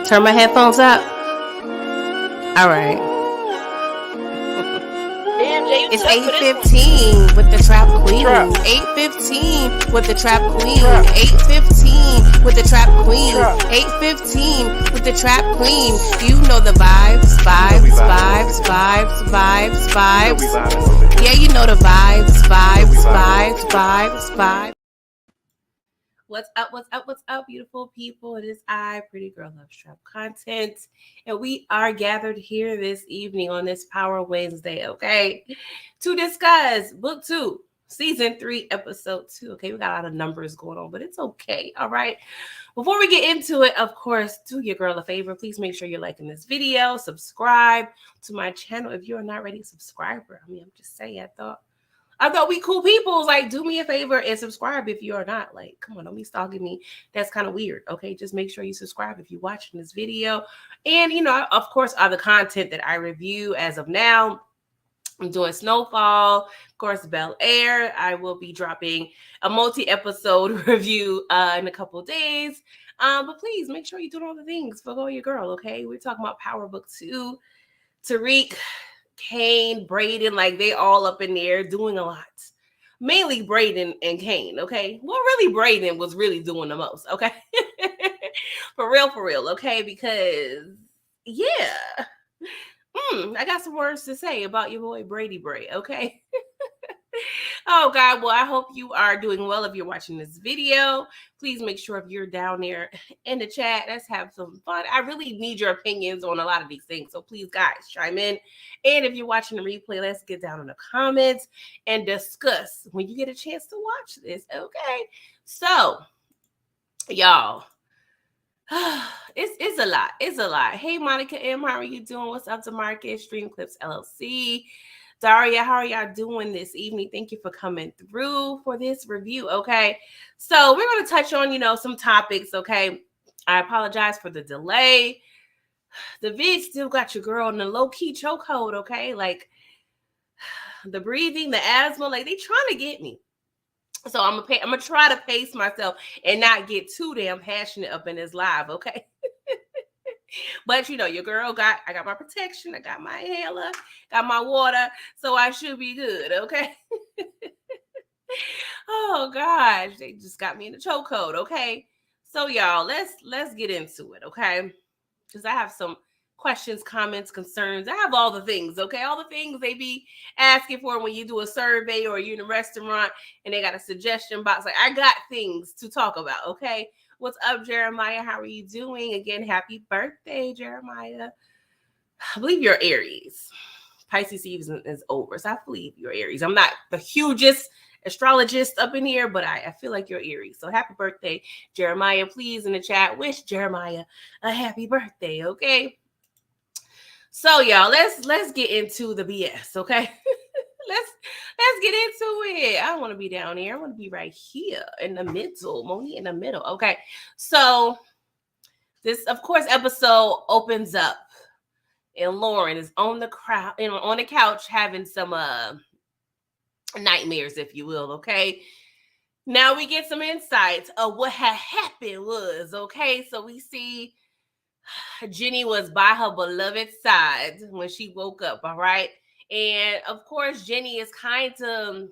Turn my headphones up. All right. Damn, Jay, It's 8:15 with the Trap Queen. 8:15 with the Trap Queen. 8:15 with the Trap Queen. 8:15 with the Trap Queen. You know the vibes. Yeah, you know the vibes. What's up, beautiful people? It is I, Pretty Girl Loves Trap Content, and we are gathered here this evening on this Power Wednesday, okay, to discuss Book 2, Season 3, Episode 2. Okay, we got a lot of numbers going on, but it's okay, all right? Before we get into it, of course, do your girl a favor. Please make sure you're liking this video, subscribe to my channel if you're not already a subscriber. I mean, I'm just saying, I thought we cool people. Like, do me a favor and subscribe if you are not. Like, come on, don't be stalking me. That's kind of weird. Okay, just make sure you subscribe if you're watching this video. And, you know, of course, other content that I review as of now. I'm doing Snowfall, of course, Bel Air. I will be dropping a multi-episode review in a couple of days. But please make sure you do all the things for your girl, okay? We're talking about Power Book 2. Tariq, Kane, Brayden, like they all up in there doing a lot. Mainly Brayden and Kane, okay? Well, really, Brayden was really doing the most, okay? for real, okay? Because, yeah. I got some words to say about your boy Brady Bray, okay? Oh, God. Well, I hope you are doing well if you're watching this video. Please make sure if you're down there in the chat, let's have some fun. I really need your opinions on a lot of these things. So please, guys, chime in. And if you're watching the replay, let's get down in the comments and discuss when you get a chance to watch this, okay? So, y'all, it's a lot. It's a lot. Hey, Monica M., how are you doing? What's up to Marcus, Stream Clips LLC? Daria, how are y'all doing this evening? Thank you for coming through for this review, okay? So we're going to touch on, you know, some topics, okay? I apologize for the delay. The vid still got your girl in the low-key chokehold, okay? Like, the breathing, the asthma, like, they trying to get me. So I'm gonna try to pace myself and not get too damn passionate up in this live, okay? But you know, your girl I got my protection, I got my inhaler, got my water, so I should be good, okay? Oh gosh, they just got me in the chokehold, okay? So y'all, let's get into it, okay? Because I have some questions, comments, concerns. I have all the things, okay? All the things they be asking for when you do a survey or you're in a restaurant and they got a suggestion box. Like, I got things to talk about, okay? What's up, Jeremiah? How are you doing? Again, happy birthday, Jeremiah. I believe you're Aries. Pisces season is over, so I believe you're Aries. I'm not the hugest astrologist up in here, but I feel like you're Aries. So happy birthday, Jeremiah. Please, in the chat, wish Jeremiah a happy birthday, okay? So, y'all, let's get into the BS, okay? let's get into it. I don't want to be down here. I want to be right here in the middle. Moni in the middle. Okay. So this, of course, episode opens up and Lauren is on the couch having some nightmares, if you will, okay? Now we get some insights of what had happened was, okay? So we see Jenny was by her beloved side when she woke up, all right? And of course, Jenny is kind of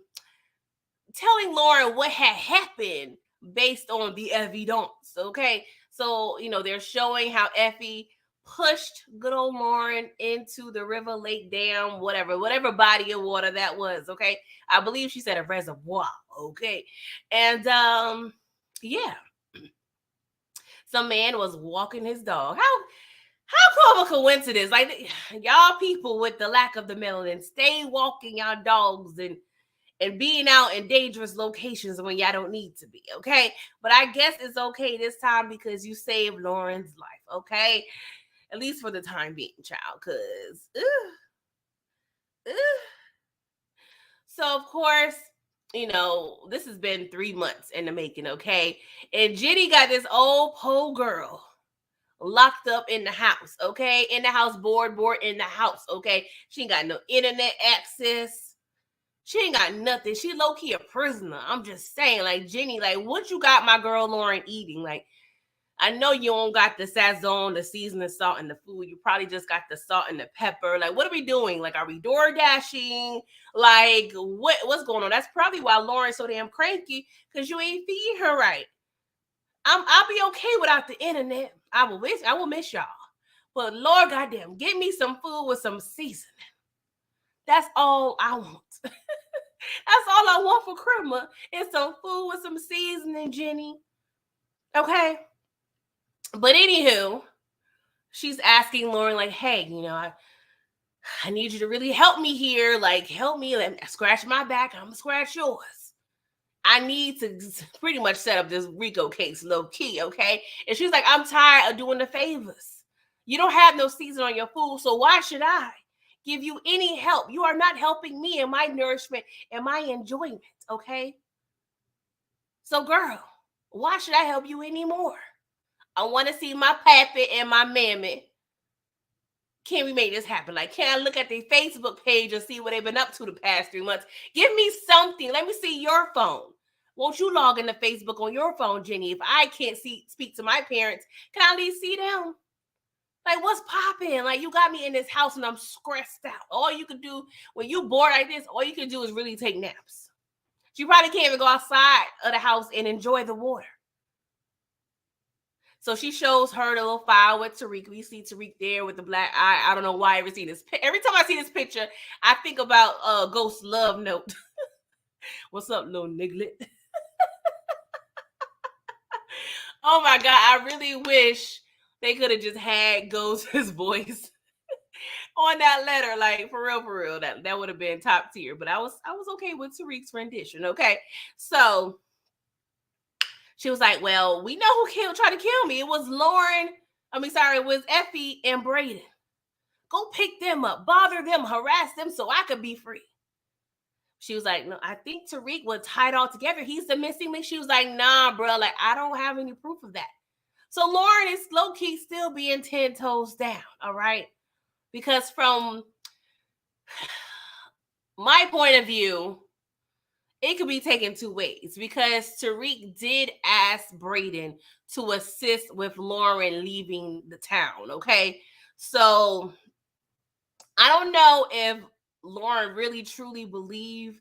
telling Lauren what had happened based on the evidence, okay? So, you know, they're showing how Effie pushed good old Lauren into the river, lake, dam, whatever body of water that was, okay? I believe she said a reservoir, okay? And, yeah. Some man was walking his dog. How cool of a coincidence? Like, y'all people with the lack of the melanin, stay walking y'all dogs and being out in dangerous locations when y'all don't need to be, okay? But I guess it's okay this time because you saved Lauren's life, okay? At least for the time being, child, because, So, of course, you know, this has been 3 months in the making, okay? And Jenny got this old pole girl locked up in the house, okay? In the house, board in the house, okay? She ain't got no internet access. She ain't got nothing. She low-key a prisoner. I'm just saying, like, Jenny, like, what you got my girl Lauren eating? Like, I know you don't got the sazon, the seasoning salt in the food. You probably just got the salt and the pepper. Like, what are we doing? Like, are we door dashing? Like, what's going on? That's probably why Lauren's so damn cranky, because you ain't feeding her right. I'll be okay without the internet. I will miss y'all. But Lord goddamn, get me some food with some seasoning. That's all I want. That's all I want for Christmas is some food with some seasoning, Jenny. Okay. But anywho, she's asking Lauren, like, hey, I need you to really help me here. Like, help me. Let me scratch my back. I'm gonna scratch yours. I need to pretty much set up this Rico case low key, okay? And she's like, I'm tired of doing the favors. You don't have no season on your food, so why should I give you any help? You are not helping me in my nourishment and my enjoyment, okay? So, girl, why should I help you anymore? I want to see my pappy and my mammy. Can we make this happen? Like, can I look at their Facebook page and see what they've been up to the past 3 months? Give me something. Let me see your phone. Won't you log into Facebook on your phone, Jenny? If I can't speak to my parents, can I at least see them? Like, what's popping? Like, you got me in this house and I'm stressed out. All you can do when you bored like this, all you can do is really take naps. You probably can't even go outside of the house and enjoy the water. So she shows her the little file with Tariq. We see Tariq there with the black eye. I don't know why I ever see this. Every time I see this picture, I think about Ghost Love Note. What's up, little niglet? Oh my God, I really wish they could have just had Ghost's voice on that letter. Like, for real. That would have been top tier. But I was okay with Tariq's rendition. Okay. So she was like, well, we know who tried to kill me. It was it was Effie and Brayden. Go pick them up, bother them, harass them so I could be free. She was like, no, I think Tariq was tied all together. He's the missing link. She was like, nah, bro, like, I don't have any proof of that. So Lauren is low-key still being 10 toes down, all right? Because from my point of view, it could be taken two ways, because Tariq did ask Brayden to assist with Lauren leaving the town, okay? So I don't know if Lauren really truly believed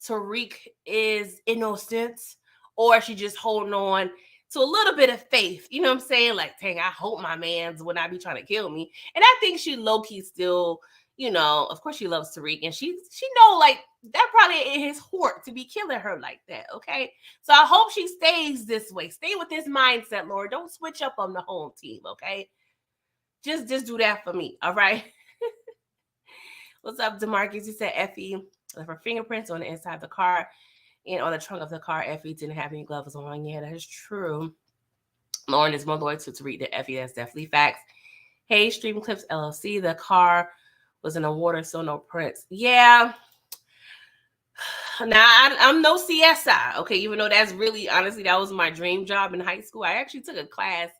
Tariq is innocent, or she just holding on to a little bit of faith. You know what I'm saying? Like, dang, I hope my man's would not be trying to kill me. And I think she low-key still, of course she loves Tariq, and she know, like, that probably in his heart to be killing her like that, okay? So I hope she stays this way. Stay with this mindset, Lauren. Don't switch up on the home team, okay? Just do that for me, all right? What's up, DeMarcus? He said Effie left her fingerprints on the inside of the car and on the trunk of the car. Effie didn't have any gloves on. Yeah, that is true. Lauren is more loyal to Tariq than Effie. That's definitely facts. Hey, Stream Clips LLC. The car was in the water, so no prints. Yeah. Now, I'm no CSI, okay? Even though that's really, honestly, that was my dream job in high school. I actually took a class,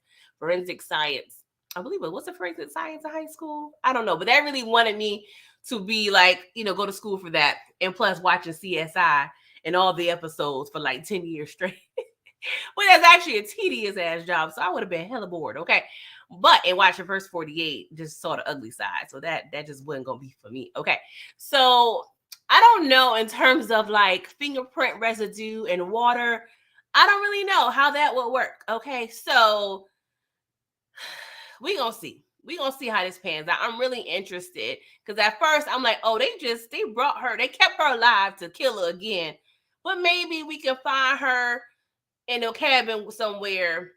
forensic science. I believe it was forensic science in high school. I don't know, but that really wanted me to be like, go to school for that. And plus watching CSI and all the episodes for like 10 years straight. But that's actually a tedious ass job. So I would have been hella bored, okay? But and watching First 48 just saw the ugly side. So that just wasn't going to be for me, okay? So I don't know in terms of like fingerprint residue and water. I don't really know how that would work, okay? So we gonna see. We're going to see how this pans out. I'm really interested because at first I'm like, oh, they brought her, they kept her alive to kill her again. But maybe we can find her in a cabin somewhere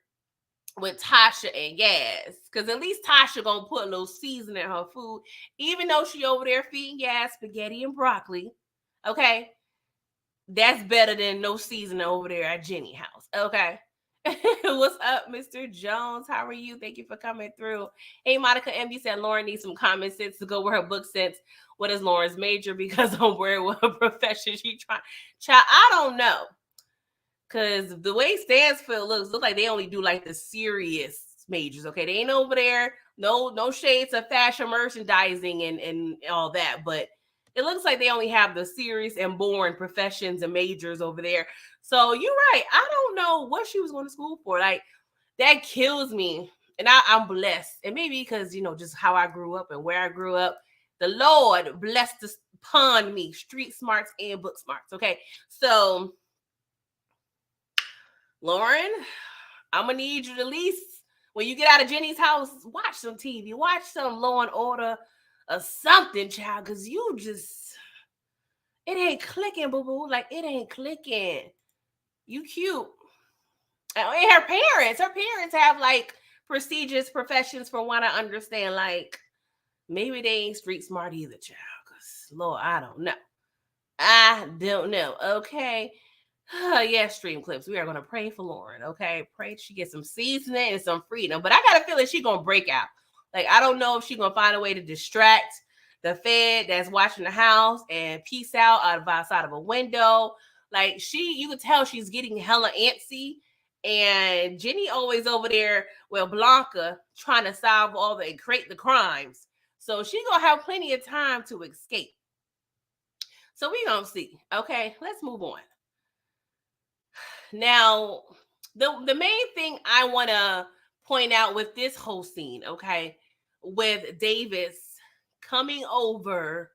with Tasha and Yaz. Because at least Tasha going to put a little seasoning in her food, even though she over there feeding Yaz spaghetti and broccoli. Okay? That's better than no seasoning over there at Jenny's house. Okay? What's up, Mr. Jones? How are you? Thank you for coming through. Hey, Monica MB said Lauren needs some common sense to go with her book sense. What is Lauren's major? Because I'm worried what profession she trying. Child, I don't know. Because the way Stansfield looks like they only do like the serious majors. Okay, they ain't over there. No shades of fashion merchandising and all that. But it looks like they only have the serious and boring professions and majors over there. So you're right. I don't know what she was going to school for. Like, that kills me. And I'm blessed. And maybe because, just how I grew up and where I grew up, the Lord blessed upon me street smarts and book smarts. Okay. So, Lauren, I'm going to need you to at least, when you get out of Jenny's house, watch some TV, watch some Law and Order or something, child, because you just, it ain't clicking, boo-boo. Like, it ain't clicking. You cute. And her parents have like prestigious professions for what I understand. Like, maybe they ain't street smart either, child. Because, Lord, I don't know. Okay. Yeah, stream clips. We are going to pray for Lauren. Okay. Pray she gets some seasoning and some freedom. But I got a feeling she's going to break out. Like, I don't know if she's going to find a way to distract the Fed that's watching the house and peace out outside of a window. Like, you could tell she's getting hella antsy. And Jenny always over there with Blanca trying to solve and create the crimes. So she going to have plenty of time to escape. So we going to see. Okay, let's move on. Now, the main thing I want to point out with this whole scene, okay, with Davis coming over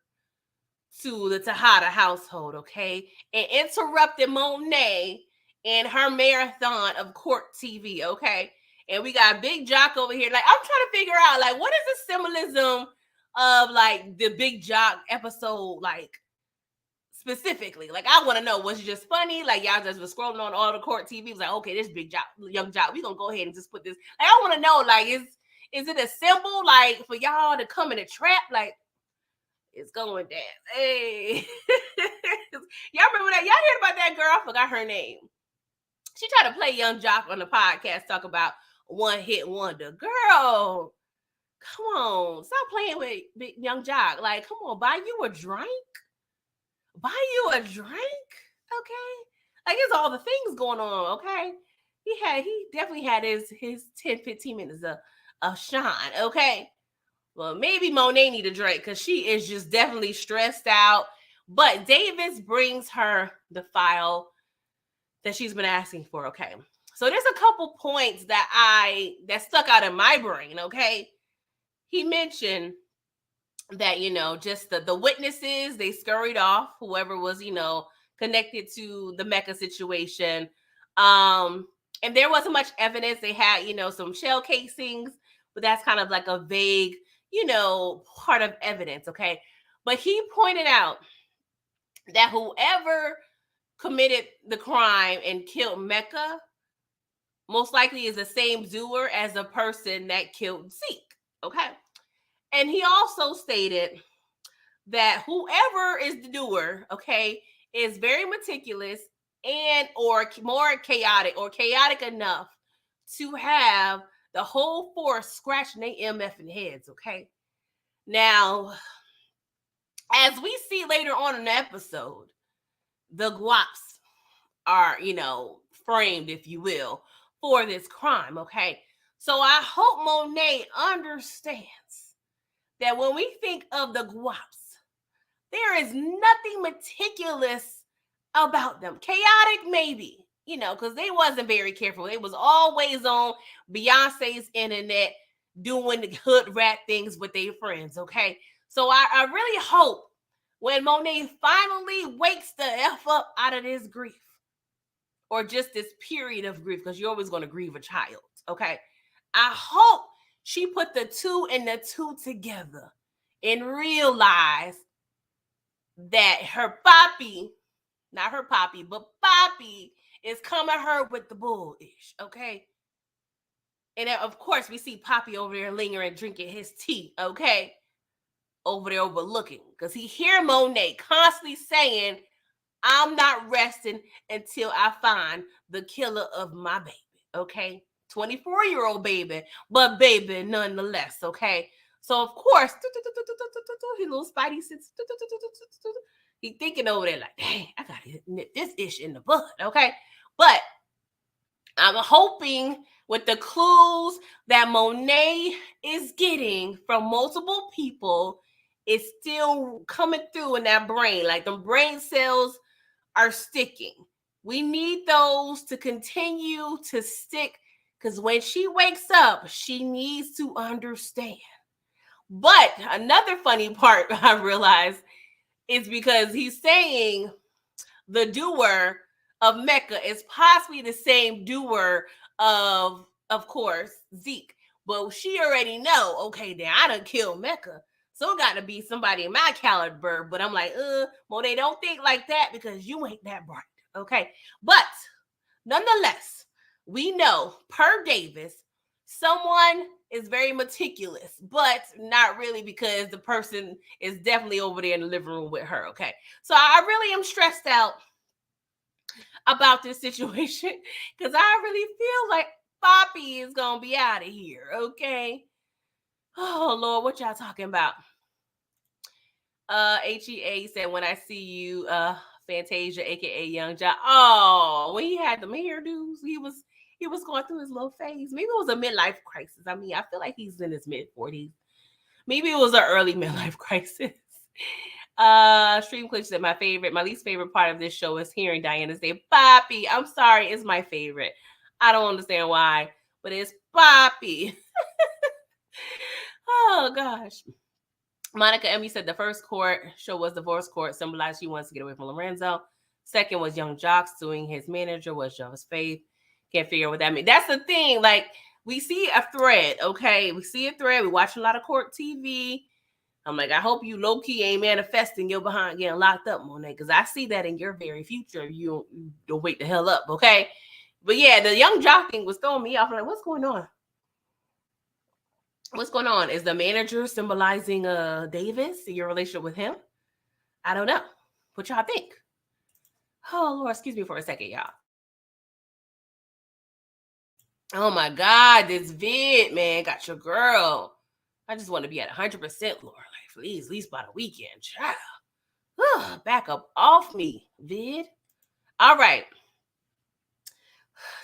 to the Tejada household, okay, and interrupting Monet and her marathon of court TV, okay, and we got Big Jock over here. Like, I'm trying to figure out, like, what is the symbolism of, like, the Big Jock episode, like, specifically? Like, I want to know, was it just funny? Like, y'all just was scrolling on all the court TV, was like, okay, this Big Jock, young Jock, we gonna go ahead and just put this. Like, I want to know, like, is it a symbol, like, for y'all to come in a trap? Like, it's going down. Hey. Y'all remember that? Y'all heard about that girl? I forgot her name. She tried to play Young Jock on the podcast, talk about one hit wonder. Girl, come on. Stop playing with Big Young Jock. Like, come on, buy you a drink? Buy you a drink? Okay. Like, it's all the things going on, okay? He definitely had his 10, 15 minutes of shine, okay? Well, maybe Monet need a drink because she is just definitely stressed out. But Davis brings her the file that she's been asking for, okay? So there's a couple points that stuck out in my brain, okay? He mentioned that, just the witnesses, they scurried off, whoever was, connected to the Mecca situation. And there wasn't much evidence. They had, some shell casings, but that's kind of like a vague, part of evidence, okay? But he pointed out that whoever committed the crime and killed Mecca most likely is the same doer as the person that killed Zeke, okay? And he also stated that whoever is the doer, okay, is very meticulous and or more chaotic enough to have the whole force scratching their MFing heads, okay? Now, as we see later on in the episode, the guaps are, framed, if you will, for this crime, okay? So I hope Monet understands that when we think of the guaps, there is nothing meticulous about them. Chaotic, maybe, because they wasn't very careful. They was always on Beyonce's internet doing hood rat things with their friends, okay? So I really hope when Monet finally wakes the F up out of this grief, or just this period of grief, because you're always going to grieve a child, okay? I hope she put the two and the two together and realized that her papi, not her papi, but papi is coming her with the bullish, okay? And then, of course, we see Papi over there lingering, drinking his tea, okay? Over there overlooking. Because he hear Monet constantly saying, I'm not resting until I find the killer of my baby, okay? 24-year-old baby, but baby nonetheless, okay? So, of course, his little spidey sense, he thinking over there like, dang, I got to nip this ish in the bud, okay? But I'm hoping with the clues that Monet is getting from multiple people, it's still coming through in that brain. Like the brain cells are sticking. We need those to continue to stick Because when she wakes up, she needs to understand. But another funny part I realized is because he's saying the doer of Mecca is possibly the same doer of course, Zeke. But she already know, okay, then I done killed Mecca. So it got to be somebody in my caliber. But I'm like, well, they don't think like that because you ain't that bright. Okay. But nonetheless, we know per Davis, someone is very meticulous, but not really because the person is definitely over there in the living room with her. Okay. So I really am stressed out about this situation because I really feel like Poppy is gonna be out of here. Okay. Oh Lord, what y'all talking about? HEA said, when I see you, Fantasia, aka Young Jock. Oh, when he had them hairdos, he was going through his little phase. Maybe it was a midlife crisis. I mean, I feel like he's in his mid-40s. Maybe it was an early midlife crisis. Stream Clip said, my least favorite part of this show is hearing Diana say Poppy. I'm sorry, it's my favorite. I don't understand why, but it's Poppy. Oh gosh. Monica Emmy said the first court show was divorce court, symbolized she wants to get away from Lorenzo. Second was Young Jock suing his manager, was Joe's Faith. Can't figure out what that means. That's the thing. Like, we see a thread, okay? We see a thread. We watch a lot of court TV. I'm like, I hope you low-key ain't manifesting your behind getting locked up, Monet, because I see that in your very future. You don't wake the hell up, okay? But yeah, the Young Jock thing was throwing me off. I'm like, what's going on? What's going on? Is the manager symbolizing Davis, your relationship with him? I don't know. What y'all think? Oh Lord, excuse me for a second, y'all. Oh my God, this vid, man, got your girl. I just want to be at 100%, Lord. Like, please, at least by the weekend, child. Back up off me, vid. All right.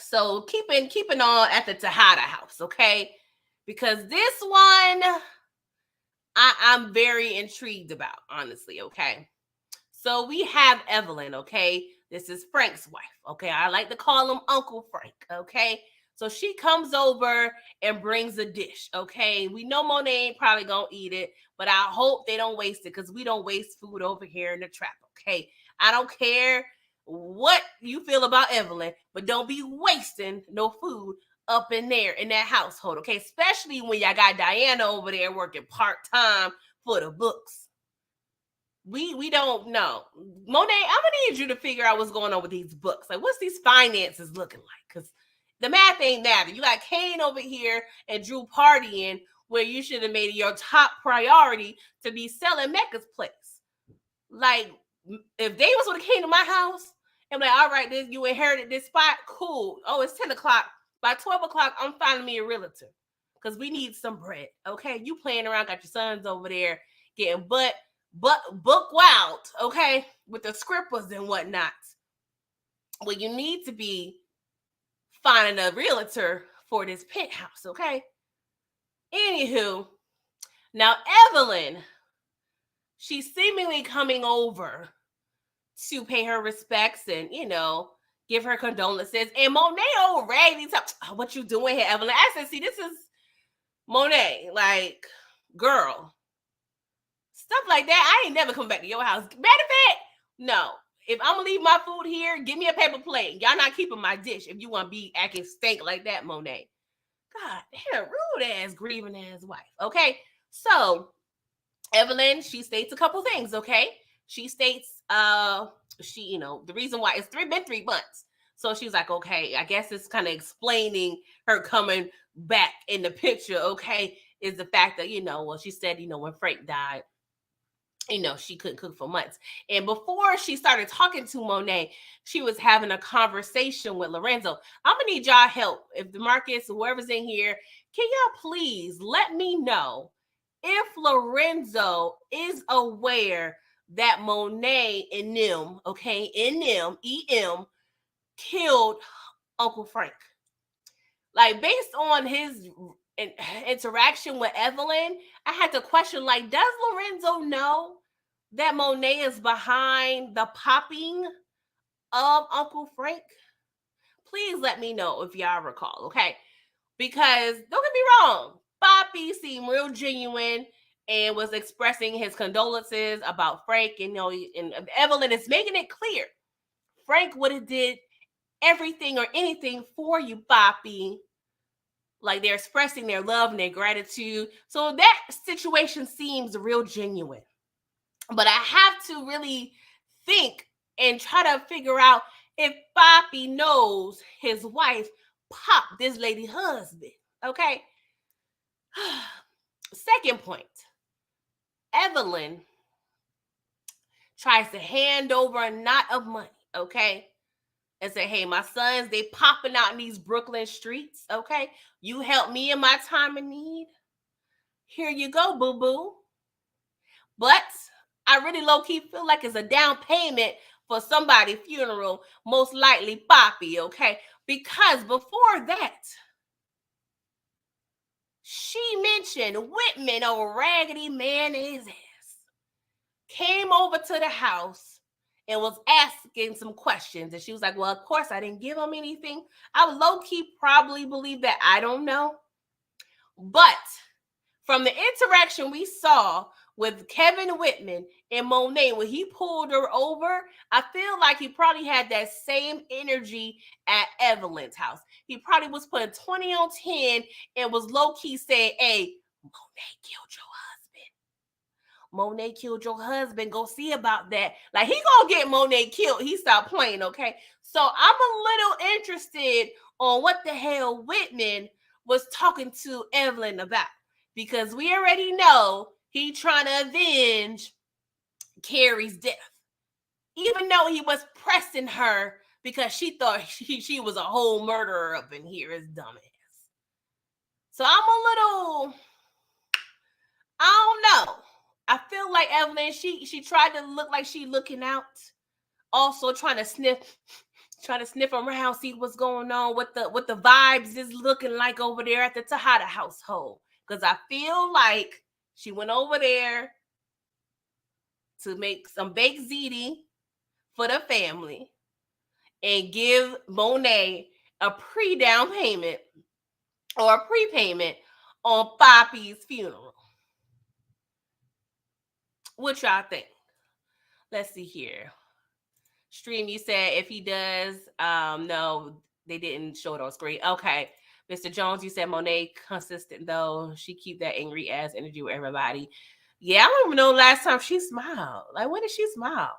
So keeping on at the Tejada house, okay? Because this one I'm very intrigued about, honestly, okay? So we have Evelyn, okay? This is Frank's wife, okay? I like to call him Uncle Frank, okay? So she comes over and brings a dish, okay? We know Monet ain't probably gonna eat it, but I hope they don't waste it because we don't waste food over here in the trap, okay? I don't care what you feel about Evelyn, but don't be wasting no food up in there in that household, okay? Especially when y'all got Diana over there working part-time for the books. We don't know. Monet, I'm gonna need you to figure out what's going on with these books. Like, what's these finances looking like? Because the math ain't matter. You got Kane over here and Drew partying where you should have made it your top priority to be selling Mecca's place. Like, if Davis would have came to my house and like, all right, this you inherited this spot, cool. Oh, it's 10 o'clock. By 12 o'clock, I'm finding me a realtor because we need some bread. Okay, you playing around, got your sons over there getting but book wild, okay, with the scrippers and whatnot. Well, you need to be finding a realtor for this penthouse, okay? Anywho, now Evelyn, she's seemingly coming over to pay her respects and, give her condolences. And Monet already talks, what you doing here, Evelyn? I said, see, this is Monet, like, girl, stuff like that. I ain't never come back to your house. Matter of fact, no. If I'm gonna leave my food here, give me a paper plate. Y'all not keeping my dish if you want to be acting stank like that, Monet. God damn, rude ass, grieving ass wife. Okay, so Evelyn, she states a couple things. Okay, she states, the reason why been 3 months. So she's like, okay, I guess it's kind of explaining her coming back in the picture. Okay, is the fact that she said, when Frank died, she couldn't cook for months. And before she started talking to Monet, she was having a conversation with Lorenzo. I'm gonna need y'all help. If DeMarcus, whoever's in here, can y'all please let me know if Lorenzo is aware that Monet and them, okay, EM, killed Uncle Frank. Like, based on his interaction with Evelyn, I had to question, like, does Lorenzo know that Monet is behind the popping of Uncle Frank? Please let me know if y'all recall, okay? Because don't get me wrong, Poppy seemed real genuine and was expressing his condolences about Frank. And, and Evelyn is making it clear Frank would have did everything or anything for you, Poppy. Like they're expressing their love and their gratitude. So that situation seems real genuine. But I have to really think and try to figure out if Poppy knows his wife popped this lady husband. Okay. Second point, Evelyn tries to hand over a knot of money, okay? And say, hey, my sons, they popping out in these Brooklyn streets, okay? You help me in my time of need. Here you go, boo-boo. But I really low-key feel like it's a down payment for somebody's funeral, most likely Poppy, okay? Because before that, she mentioned Whitman, old raggedy man his ass, came over to the house and was asking some questions. And she was like, well, of course, I didn't give him anything. I would low-key probably believe that. I don't know. But from the interaction we saw with Kevin Whitman and Monet, when he pulled her over, I feel like he probably had that same energy at Evelyn's house. He probably was putting 20 on 10 and was low-key saying, hey, Monet killed your husband. Monet killed your husband. Go see about that. Like, he gonna get Monet killed. He stopped playing, okay? So I'm a little interested on what the hell Whitman was talking to Evelyn about. Because we already know he trying to avenge Carrie's death. Even though he was pressing her because she thought she was a whole murderer up in here, his dumbass. So I'm a little, I don't know. I feel like Evelyn, she tried to look like she looking out. Also trying to sniff around, see what's going on, what the vibes is looking like over there at the Tejada household. Because I feel like she went over there to make some baked ziti for the family and give Monet a pre-down payment or a prepayment on Poppy's funeral. What y'all think? Let's see here. Stream, you said if he does, no, they didn't show it on screen. Okay. Mr. Jones, you said Monet consistent though. She keep that angry ass energy with everybody. Yeah, I don't even know last time she smiled. Like, when did she smile?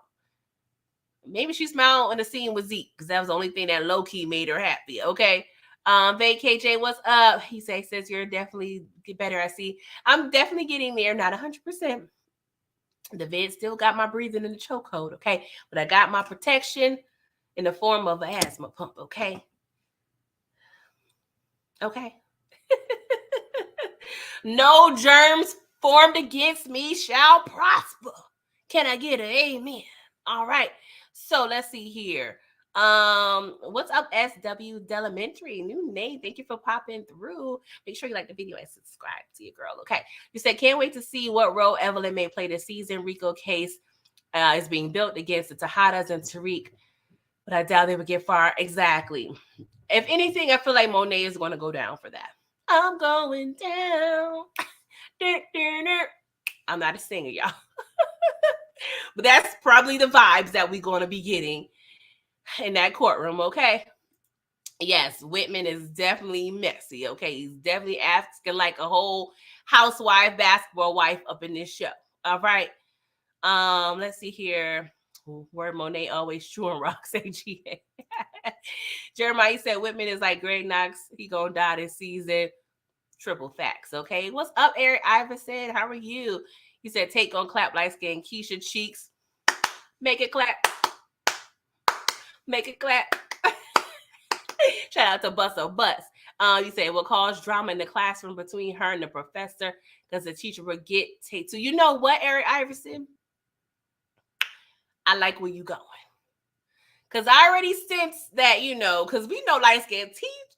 Maybe she smiled in the scene with Zeke because that was the only thing that low-key made her happy. Okay. Vay KJ, what's up? He says you're definitely get better. I see. I'm definitely getting there, not 100%. The vid still got my breathing in the chokehold, okay? But I got my protection in the form of an asthma pump, okay? Okay. No germs formed against me shall prosper. Can I get an amen? All right. So let's see here. What's up, SW Delementary? New name. Thank you for popping through. Make sure you like the video and subscribe to your girl. Okay. You said can't wait to see what role Evelyn may play this season. Rico case is being built against the Tejadas and Tariq, but I doubt they would get far. Exactly. If anything, I feel like Monet is going to go down for that. I'm going down. I'm not a singer, y'all. But that's probably the vibes that we're going to be getting in that courtroom, okay? Yes, Whitman is definitely messy, okay? He's definitely asking like a whole housewife, basketball wife up in this show. All right. Let's see here. Word Monet always chewing rocks, AGA. Jeremiah said Whitman is like Greg Knox. He gonna die this season. Triple facts, okay? What's up, Eric Iverson? How are you? He said take on clap light skin Keisha cheeks. Make it clap. Make it clap. Shout out to Busso Bus. You say it will cause drama in the classroom between her and the professor because the teacher will get take. So you know what, Eric Iverson? I like where you going. Because I already sense that, because we know light skin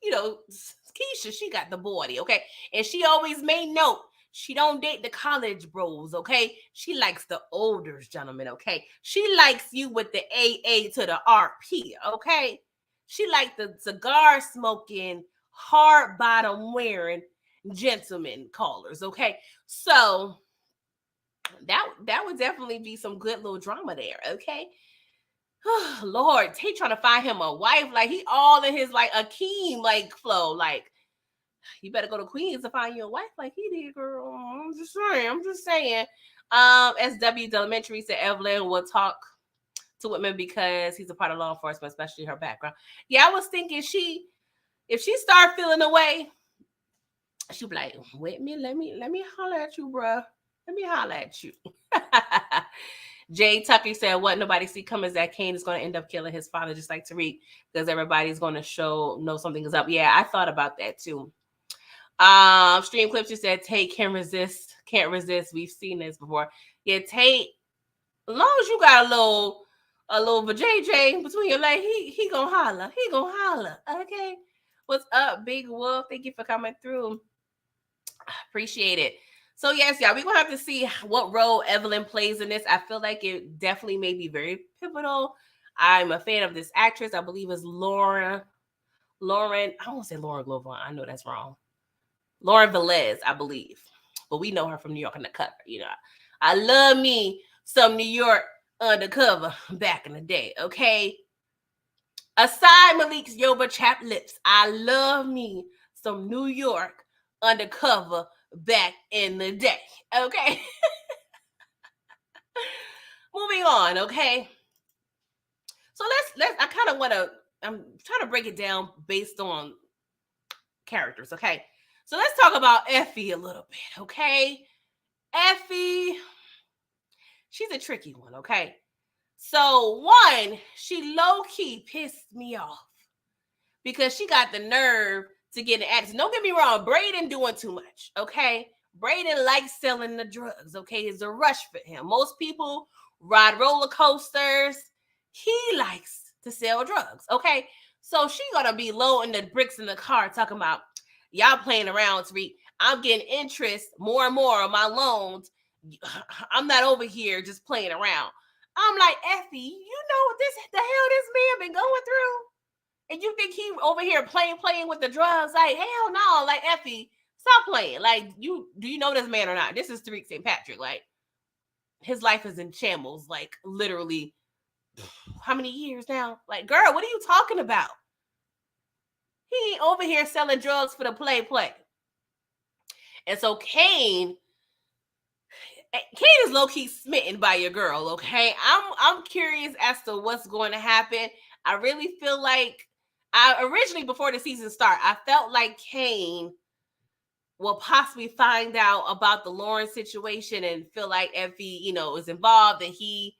Keisha, she got the body, okay? And she always made note. She don't date the college bros, okay? She likes the older gentlemen, okay? She likes you with the AA to the RP, okay? She like the cigar smoking, hard bottom wearing gentlemen callers. Okay, so that would definitely be some good little drama there. Okay. Lord, he trying to find him a wife. Like he all in his like Akeem like flow. Like you better go to Queens to find you a wife like he did, girl. I'm just saying. I'm just saying. SW Elementary said Evelyn will talk to women because he's a part of law enforcement, especially her background. Yeah, I was thinking if she start feeling away, she'll be like, wait a minute, let me holler at you, bruh. Let me holler at you. Jay Tucker said, what nobody see coming is that Cane is going to end up killing his father, just like Tariq, because everybody's going to know something is up. Yeah, I thought about that too. Stream Clips just said, Tate can't resist. We've seen this before. Yeah, Tate, as long as you got a little JJ between your legs, he gonna holler. He gonna holler. Okay. What's up, Big Wolf? Thank you for coming through. Appreciate it. So yes, y'all, we're gonna have to see what role Evelyn plays in this. I feel like it definitely may be very pivotal. I'm a fan of this actress. I believe it's Lauren. I won't say Lauren Glover. I know that's wrong. Lauren Velez, I believe. But we know her from New York Undercover. You know, I love me some New York Undercover back in the day. Okay. Aside Malik's Yoba chap lips, I love me some New York Undercover back in the day. Okay. Moving on. Okay. So I'm trying to break it down based on characters. Okay. So let's talk about Effie a little bit. Okay. Effie, she's a tricky one. Okay. So one, she low-key pissed me off because she got the nerve to get an attitude. Don't get me wrong, Brayden doing too much, okay? Brayden likes selling the drugs, okay? It's a rush for him. Most people ride roller coasters. He likes to sell drugs, okay? So she gonna be loading the bricks in the car talking about, y'all playing around, Tariq. I'm getting interest more and more on my loans. I'm not over here just playing around. I'm like, Effie, you know the hell this man been going through? And you think he over here playing with the drugs? Like, hell no. Like, Effie, stop playing. Like, do you know this man or not? This is Tariq St. Patrick. Like, his life is in shambles. Like, literally, how many years now? Like, girl, what are you talking about? He ain't over here selling drugs for the play. And so Cane is low-key smitten by your girl, okay? I'm curious as to what's going to happen. I really feel like originally before the season start, I felt like Cane will possibly find out about the Lauren situation and feel like Effie, is involved, and he,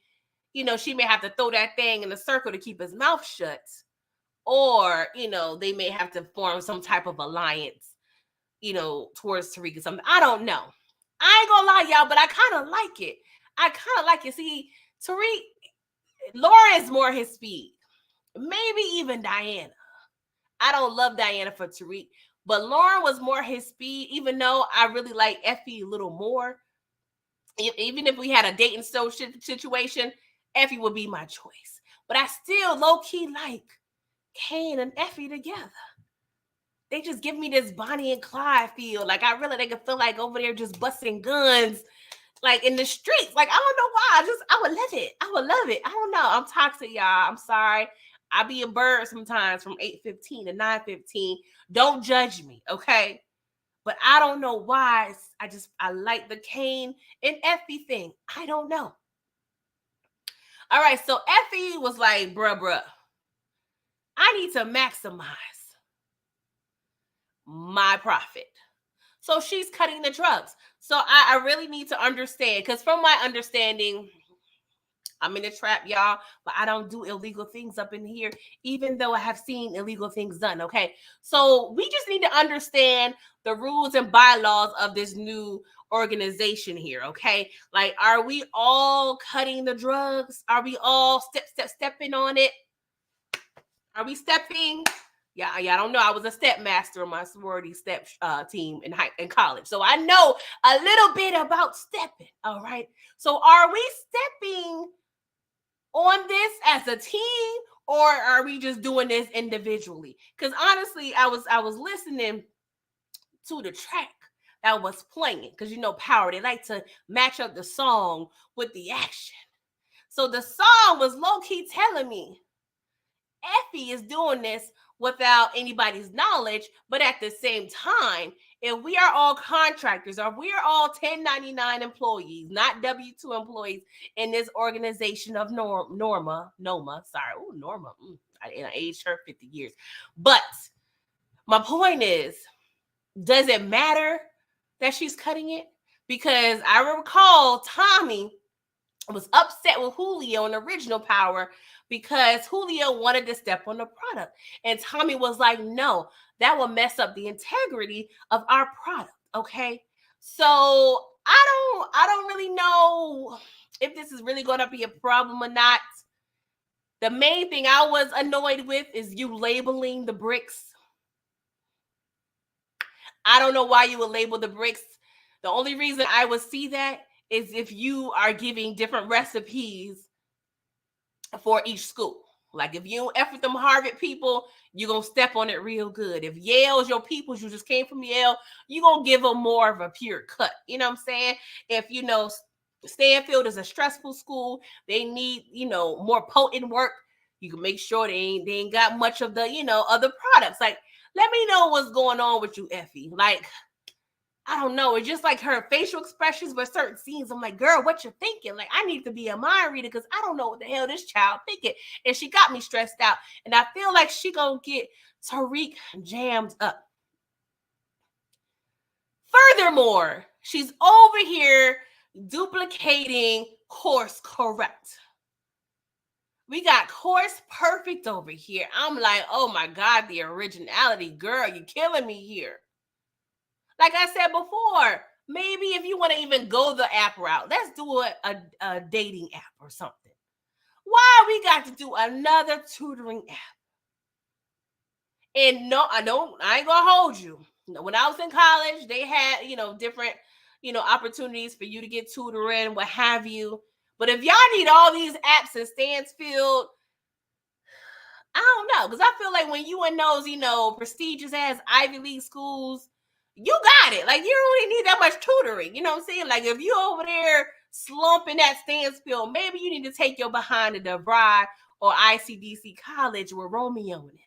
she may have to throw that thing in a circle to keep his mouth shut. Or, they may have to form some type of alliance, towards Tariq or something. I don't know. I ain't gonna lie, y'all, but I kind of like it. See, Tariq, Laura is more his speed. Maybe even Diana. I don't love Diana for Tariq, but Lauren was more his speed, even though I really like Effie a little more. Even if we had a dating situation, Effie would be my choice. But I still low-key like Cane and Effie together. They just give me this Bonnie and Clyde feel. Like, they could feel like over there just busting guns, like in the streets. Like, I don't know why. I would love it. I don't know. I'm toxic, y'all. I'm sorry. I be a bird sometimes from 8:15 to 9:15. Don't judge me, okay? But I don't know why. I like the Cane and Effie thing. I don't know. All right, so Effie was like, bruh, I need to maximize my profit. So she's cutting the drugs. So I really need to understand, because from my understanding, I'm in a trap, y'all, but I don't do illegal things up in here, even though I have seen illegal things done, okay? So we just need to understand the rules and bylaws of this new organization here, okay? Like, are we all cutting the drugs? Are we all stepping on it? Are we stepping? Yeah, I don't know. I was a step master on my sorority step team in college. So I know a little bit about stepping, all right? So are we stepping on this as a team, or are we just doing this individually? Because honestly, I was listening to the track that was playing, because you know Power, they like to match up the song with the action. So the song was low-key telling me Effie is doing this without anybody's knowledge, but at the same time, if we are all contractors or we are all 1099 employees, not W-2 employees in this organization of Noma, sorry, oh, Norma, I aged her 50 years. But my point is, does it matter that she's cutting it? Because I recall Tommy was upset with Julio in original Power because Julio wanted to step on the product. And Tommy was like, no, that will mess up the integrity of our product. Okay. So I don't really know if this is really going to be a problem or not. The main thing I was annoyed with is you labeling the bricks. I don't know why you would label the bricks. The only reason I would see that is if you are giving different recipes for each school. Like if you F with them Harvard people, you're going to step on it real good. If Yale's your peoples, you just came from Yale, you're going to give them more of a pure cut. You know what I'm saying? If, you know, Stanfield is a stressful school, they need, you know, more potent work, you can make sure they ain't got much of the, you know, other products. Like, let me know what's going on with you, Effie. Like, I don't know. It's just like her facial expressions, but certain scenes, I'm like, girl, what you thinking? Like, I need to be a mind reader because I don't know what the hell this child thinking. And she got me stressed out. And I feel like she gonna get Tariq jammed up. Furthermore, she's over here duplicating Course Correct. We got Course Perfect over here. I'm like, oh my God, the originality, girl, you killing me here. Like I said before, maybe if you want to even go the app route, let's do a dating app or something. Why we got to do another tutoring app? And no, I ain't gonna hold you. When I was in college, they had, you know, different, you know, opportunities for you to get tutoring, what have you. But if y'all need all these apps in Stansfield, I don't know, because I feel like when you in those, you know, prestigious ass Ivy League schools, you got it. Like, you don't really need that much tutoring. You know what I'm saying? Like, if you over there slumping at Stansfield, maybe you need to take your behind to DeVry or ICDC College with Romeo and him.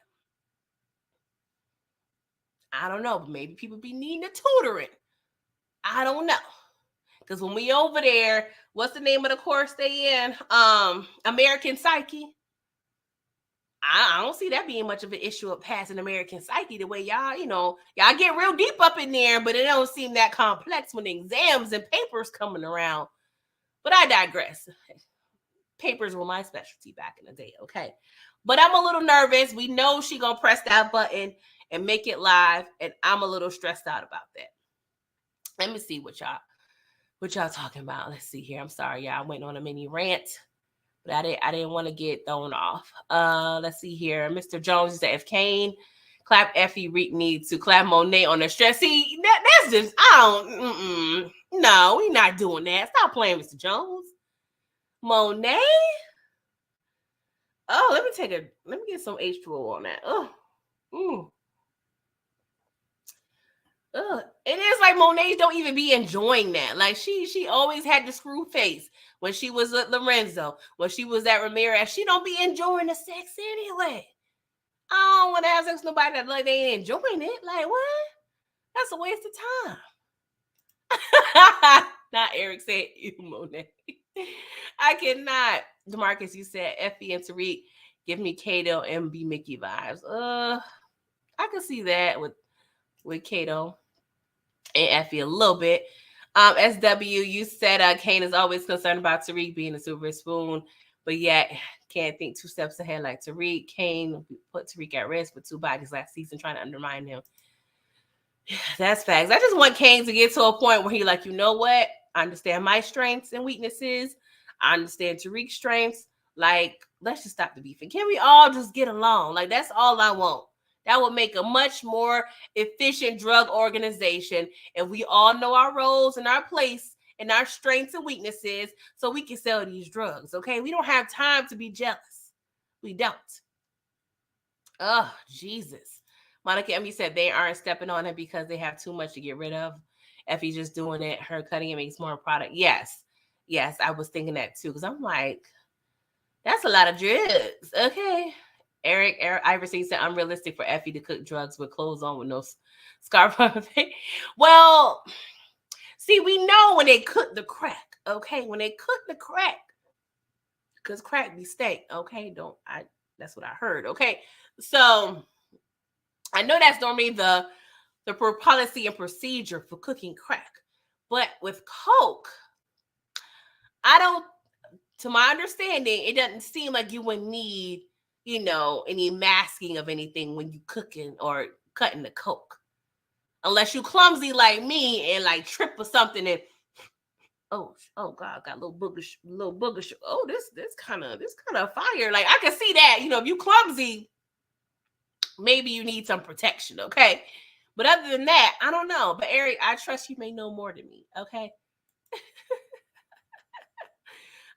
I don't know, but maybe people be needing the tutoring. I don't know. Because when we over there, what's the name of the course they in? American Psyche. I don't see that being much of an issue of passing American Psyche the way y'all, you know, y'all get real deep up in there, but it don't seem that complex when the exams and papers coming around. But I digress. Papers were my specialty back in the day, okay? But I'm a little nervous. We know she gonna press that button and make it live, and I'm a little stressed out about that. Let me see what y'all talking about. Let's see here. I'm sorry, y'all. I went on a mini rant. But I didn't want to get thrown off. Let's see here. Mr. Jones said, if Kane clap Effie, Reek needs to clap Monet on the stress. See, that's just, no, we not doing that. Stop playing, Mr. Jones. Monet? Oh, let me get some H2O on that. It is like Monet don't even be enjoying that. Like she always had the screw face when she was at Lorenzo, when she was at Ramirez. She don't be enjoying the sex anyway. I don't want to have sex with nobody that like they ain't enjoying it. Like what? That's a waste of time. Not Eric said you, Monet. I cannot. DeMarcus, you said Effie and Tariq give me Kato and B Mickey vibes. I can see that with Kato and Effie a little bit. SW, you said Kane is always concerned about Tariq being a silver spoon, but yet can't think 2 steps ahead like Tariq. Kane put Tariq at risk with 2 bodies last season trying to undermine him. That's facts. I just want Kane to get to a point where he like, you know what? I understand my strengths and weaknesses. I understand Tariq's strengths. Like, let's just stop the beefing. Can we all just get along? Like, that's all I want. That would make a much more efficient drug organization if we all know our roles and our place and our strengths and weaknesses so we can sell these drugs, okay? We don't have time to be jealous. We don't. Oh, Jesus. Monica Emmy said they aren't stepping on it because they have too much to get rid of. Effie's just doing it. Her cutting it makes more product. Yes. Yes, I was thinking that too. Because I'm like, that's a lot of drugs. Okay. Eric Iverson said unrealistic for Effie to cook drugs with clothes on with no scarf on. Well, see, we know when they cook the crack. Okay. When they cook the crack, because crack be stank. Okay. That's what I heard. Okay. So I know that's normally the policy and procedure for cooking crack. But with coke, I don't, to my understanding, it doesn't seem like you would need, any masking of anything when you cooking or cutting the coke. Unless you clumsy like me and like trip or something and oh God, got little booger. Oh, this kind of fire. Like I can see that, if you clumsy, maybe you need some protection, okay? But other than that, I don't know. But Eric, I trust you may know more than me, okay?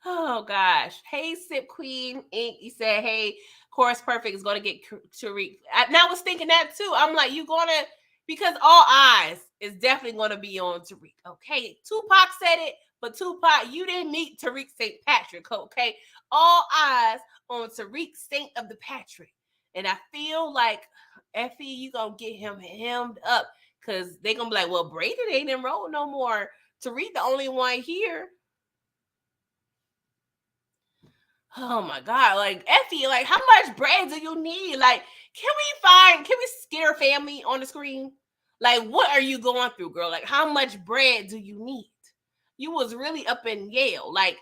Oh gosh. Hey, Sip Queen Inc. You said, hey, Course Perfect is gonna get Tariq. Now I was thinking that too. I'm like, because all eyes is definitely gonna be on Tariq. Okay. Tupac said it, but Tupac, you didn't meet Tariq St. Patrick, okay? All eyes on Tariq St. of the Patrick. And I feel like Effie, you gonna get him hemmed up because they gonna be like, well, Brayden ain't enrolled no more. Tariq the only one here. Oh my God, like Effie, like how much bread do you need? Like, can we scare family on the screen? Like, what are you going through, girl? Like, how much bread do you need? You was really up in Yale. Like,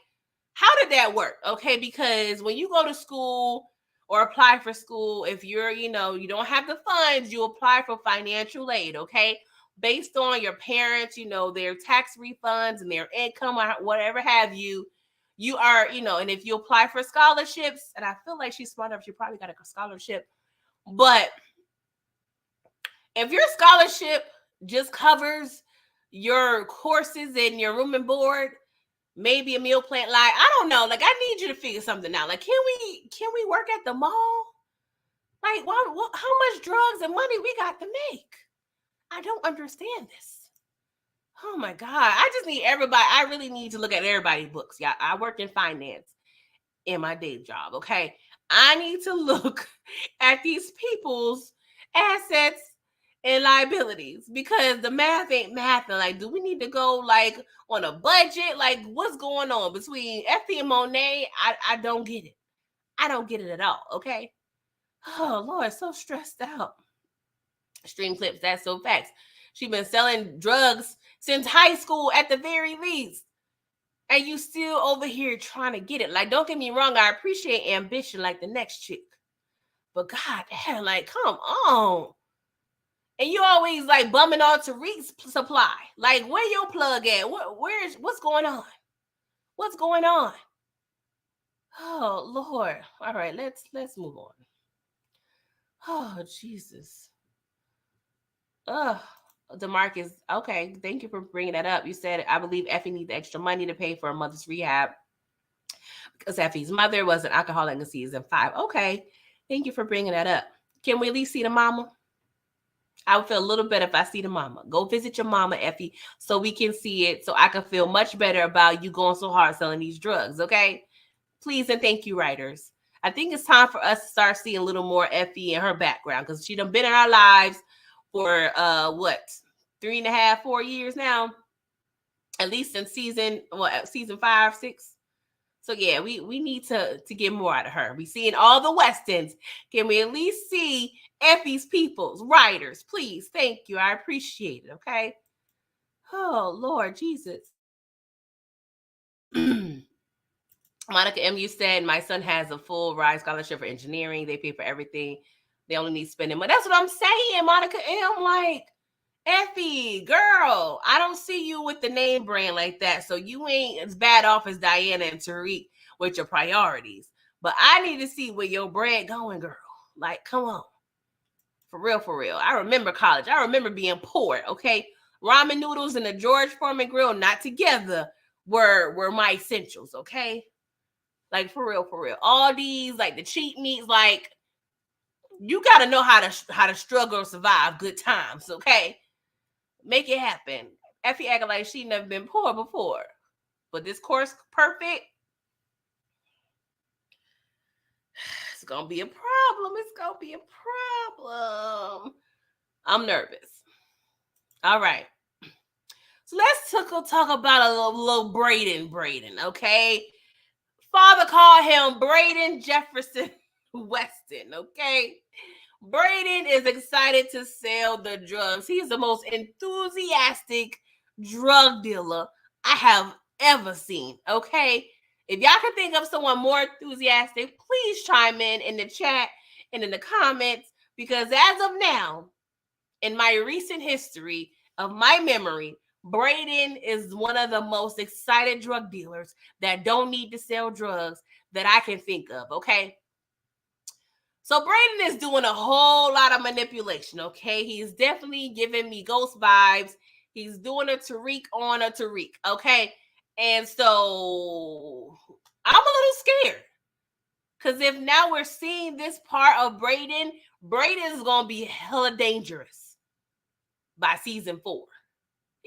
how did that work? Okay, because when you go to school or apply for school, if you're, you don't have the funds, you apply for financial aid, okay? Based on your parents, their tax refunds and their income or whatever have you, you are, and if you apply for scholarships, and I feel like she's smart enough, she probably got a scholarship, but if your scholarship just covers your courses and your room and board, maybe a meal plan, like I don't know, like I need you to figure something out. Like, can we work at the mall? Like, how much drugs and money we got to make? I don't understand this. Oh my God. I just need everybody. I really need to look at everybody's books. Yeah, I work in finance in my day job. Okay. I need to look at these people's assets and liabilities because the math ain't math. And like, do we need to go like on a budget? Like, what's going on between Effie and Monet? I don't get it. I don't get it at all. Okay. Oh Lord, so stressed out. Stream clips, that's so facts. She been selling drugs since high school at the very least. And you still over here trying to get it. Like, don't get me wrong, I appreciate ambition like the next chick. But God damn, like, come on. And you always like bumming on Tariq's supply. Like, where your plug at? What's going on? What's going on? Oh Lord. All right, let's move on. Oh Jesus. Ugh. DeMarcus, okay, thank you for bringing that up. You said, I believe Effie needs extra money to pay for a mother's rehab because Effie's mother was an alcoholic in season 5. Okay, thank you for bringing that up. Can we at least see the mama? I would feel a little better if I see the mama. Go visit your mama, Effie, so we can see it, so I can feel much better about you going so hard selling these drugs, okay? Please and thank you, writers. I think it's time for us to start seeing a little more Effie and her background because she done been in our lives for 3.5, 4 years now, at least in season 5, 6. So yeah, we need to get more out of her. We seeing all the Westons. Can we at least see Effie's peoples, writers? Please, thank you. I appreciate it. Okay. Oh Lord Jesus. Monica M, you said my son has a full ride scholarship for engineering. They pay for everything. They only need spending money. That's what I'm saying, Monica M. Like, Effie, girl, I don't see you with the name brand like that. So you ain't as bad off as Diana and Tariq with your priorities. But I need to see where your brand going, girl. Like, come on. For real, for real. I remember college. I remember being poor, okay? Ramen noodles and the George Foreman grill, not together, were my essentials, okay? Like, for real, for real. All these, like, the cheap meats, like, You got to know how to struggle and survive good times, okay? Make it happen. Effie acting like she never been poor before. But this course perfect, it's going to be a problem. It's going to be a problem. I'm nervous. All right. So let's talk about a little Braden, okay? Father called him Braden Jefferson Weston, okay? Braden is excited to sell the drugs. He's the most enthusiastic drug dealer I have ever seen, okay? If y'all can think of someone more enthusiastic, please chime in the chat and in the comments, because as of now, in my recent history of my memory, Braden is one of the most excited drug dealers that don't need to sell drugs that I can think of, okay? So Braden is doing a whole lot of manipulation, okay? He's definitely giving me ghost vibes. He's doing a Tariq on a Tariq, okay? And so I'm a little scared. Because if now we're seeing this part of Braden is going to be hella dangerous by season 4.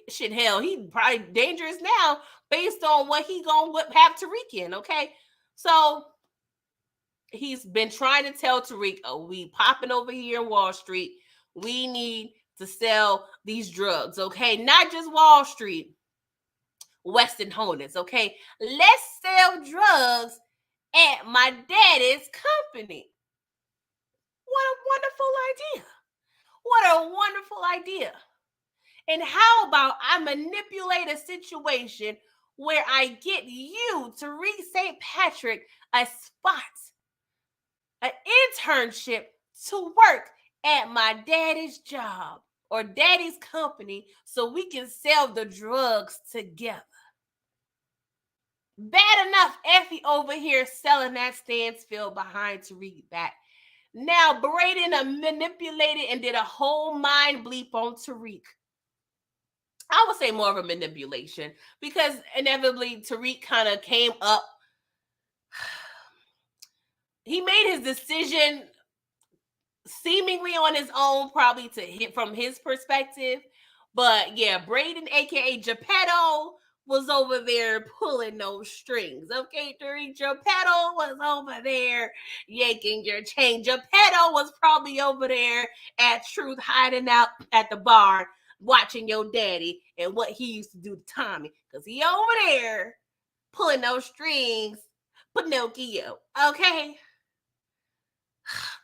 Shit, hell, he probably dangerous now based on what he going to have Tariq in, okay? So he's been trying to tell Tariq, oh, we popping over here in Wall Street. We need to sell these drugs, okay? Not just Wall Street, Weston Holdings, okay? Let's sell drugs at my daddy's company. What a wonderful idea. What a wonderful idea. And how about I manipulate a situation where I get you, Tariq St. Patrick, a spot, an internship to work at my daddy's job or daddy's company so we can sell the drugs together. Bad enough, Effie over here selling that Stansfield behind Tariq back. Now Braden manipulated and did a whole mind bleep on Tariq. I would say more of a manipulation because inevitably Tariq kind of came up. He made his decision seemingly on his own, probably to hit from his perspective. But yeah, Braden, aka Geppetto, was over there pulling those strings. Okay, Tariq, Geppetto was over there yanking your chain. Geppetto was probably over there at Truth hiding out at the bar watching your daddy and what he used to do to Tommy. Because he over there pulling those strings, Pinocchio. Okay?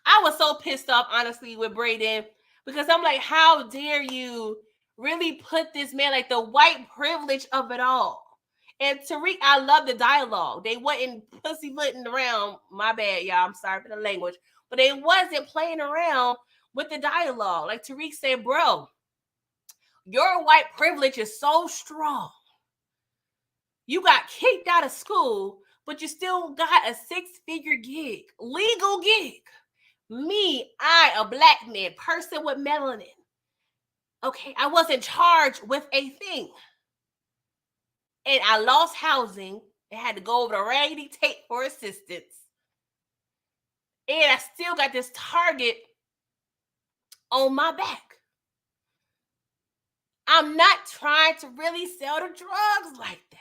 I was so pissed off, honestly, with Braden because I'm like, how dare you really put this man, like the white privilege of it all. And Tariq, I love the dialogue. They wasn't pussyfooting around. My bad, y'all. I'm sorry for the language. But they wasn't playing around with the dialogue. Like Tariq said, bro, your white privilege is so strong. You got kicked out of school, but you still got a 6-figure gig, legal gig. Me, a black man, person with melanin. Okay, I wasn't charged with a thing. And I lost housing and had to go over to Raggedy Tape for assistance. And I still got this target on my back. I'm not trying to really sell the drugs like that.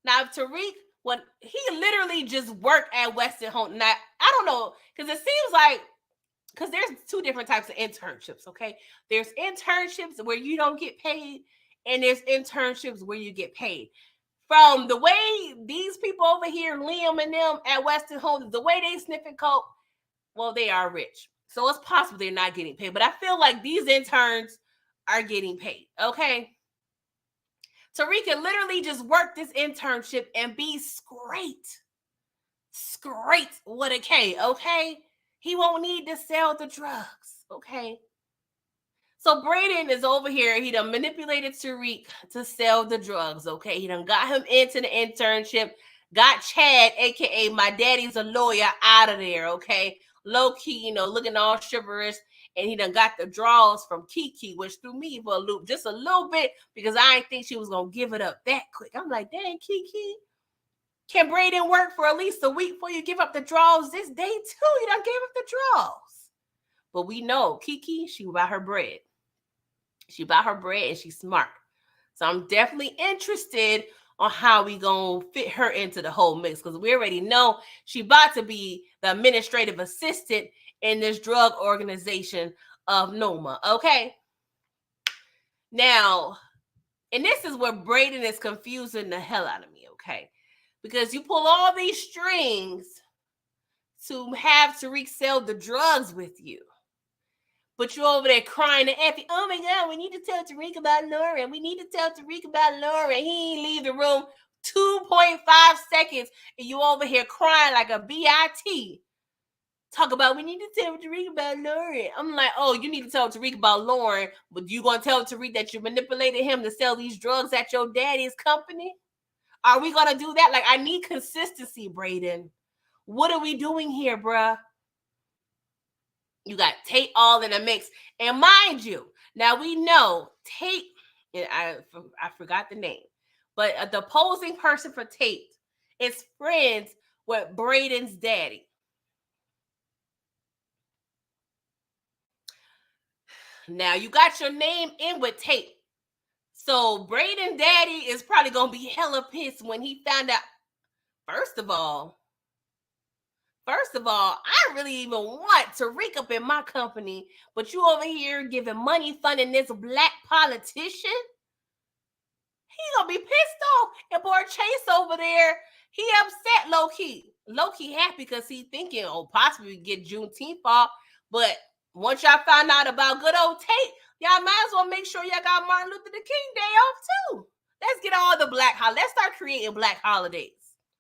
Now, Tariq, when he literally just worked at Weston Home. Now, I don't know, because it seems like, because there's 2 different types of internships, okay? There's internships where you don't get paid, and there's internships where you get paid. From the way these people over here, Liam and them at Weston Homes, the way they sniff and coke, well, they are rich. So it's possible they're not getting paid. But I feel like these interns are getting paid, okay? Tariq can literally just work this internship and be straight with a K, okay? He won't need to sell the drugs, okay? So Braden is over here. He done manipulated Tariq to sell the drugs, okay? He done got him into the internship, got Chad, a.k.a. my daddy's a lawyer, out of there, okay? Low-key, looking all chivalrous. And he done got the draws from Kiki, which threw me for a loop just a little bit because I didn't think she was going to give it up that quick. I'm like, dang, Kiki Can Brayden work for at least a week before you give up the draws? This day 2, you done gave up the draws. But we know Kiki, she about her bread. She about her bread and she's smart. So I'm definitely interested on how we gonna fit her into the whole mix, because we already know she about to be the administrative assistant in this drug organization of Noma. Okay. Now, and this is where Brayden is confusing the hell out of me, okay? Because you pull all these strings to have Tariq sell the drugs with you. But you're over there crying to Effie, oh my God, we need to tell Tariq about Lauren. We need to tell Tariq about Lauren. He ain't leave the room 2.5 seconds, and you over here crying like a BIT. Talk about, we need to tell Tariq about Lauren. I'm like, oh, you need to tell Tariq about Lauren, but you going to tell Tariq that you manipulated him to sell these drugs at your daddy's company? Are we going to do that? Like, I need consistency, Brayden. What are we doing here, bruh? You got Tate all in the mix. And mind you, now we know Tate, and I forgot the name, but the opposing person for Tate is friends with Brayden's daddy. Now you got your name in with Tate. So Brayden's daddy is probably going to be hella pissed when he found out. First of all, I really even want Tariq up in my company, but you over here giving money funding this black politician? He gonna be pissed off. And boy Chase over there, he upset low-key. Low-key happy because he thinking, oh, possibly get Juneteenth off. But once y'all found out about good old Tate, y'all might as well make sure y'all got Martin Luther King Day off too. Let's get all the black holidays. Let's start creating black holidays.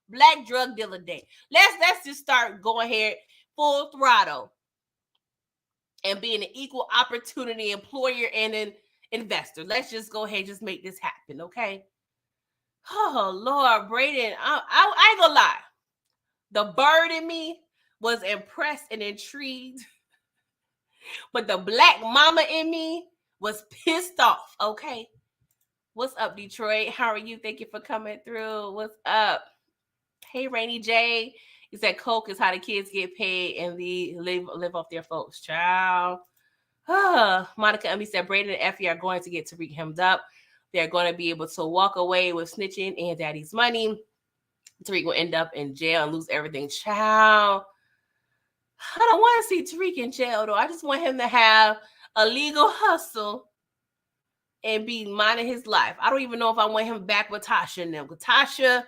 Black Drug Dealer Day. Let's just start going here full throttle and being an equal opportunity employer and an investor. Let's just go ahead and just make this happen, okay? Oh, Lord, Brayden, I ain't gonna lie. The bird in me was impressed and intrigued, but the black mama in me was pissed off, okay? What's up, Detroit? How are you? Thank you for coming through. What's up? Hey, Rainy J. He said Coke is how the kids get paid and they live off their folks. Child. Monica Emmy said Brayden and Effie are going to get Tariq hemmed up. They're going to be able to walk away with snitching and daddy's money. Tariq will end up in jail and lose everything. Child. I don't want to see Tariq in jail, though. I just want him to have a legal hustle and be minding his life. I don't even know if I want him back with Tasha and them. Because Tasha,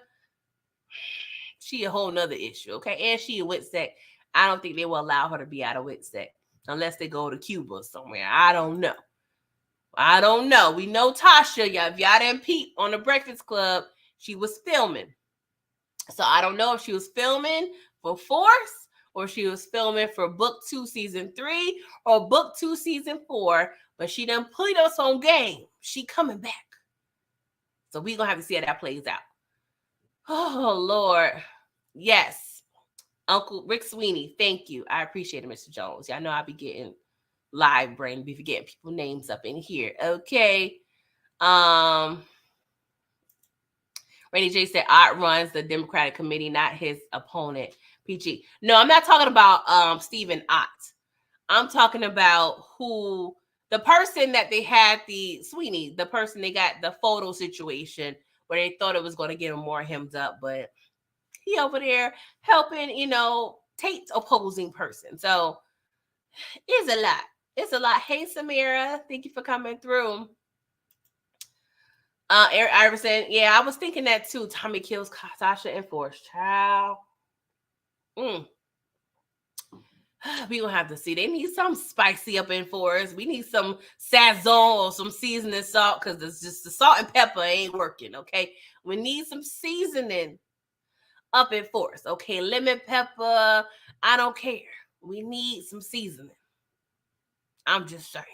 she a whole nother issue, okay? And she a WITSEC. I don't think they will allow her to be out of WITSEC unless they go to Cuba somewhere. I don't know. We know Tasha, if y'all didn't peep on the Breakfast Club, she was filming. So I don't know if she was filming for Force or she was filming for Book 2 Season 3 or Book 2 Season 4, but she done put us on game. She coming back. So we going to have to see how that plays out. Oh, Lord. Yes. Uncle Rick Sweeney, thank you. I appreciate it, Mr. Jones. Y'all know I'll be getting live brain, be forgetting people names up in here. Okay. Rainy J said Ott runs the Democratic Committee, not his opponent, PG. No, I'm not talking about Stephen Ott. I'm talking about the person that they had, the Sweeney, the person they got the photo situation where they thought it was going to get him more hemmed up, but he over there helping, Tate's opposing person. So it's a lot. It's a lot. Hey, Samira, thank you for coming through. Eric Iverson, yeah, I was thinking that too. Tommy kills Tasha and Force. Child. We gonna have to see. They need some spicy up in Force. We need some sazon or some seasoning salt because it's just the salt and pepper ain't working. Okay, we need some seasoning up in Force. Okay, lemon pepper. I don't care. We need some seasoning. I'm just saying.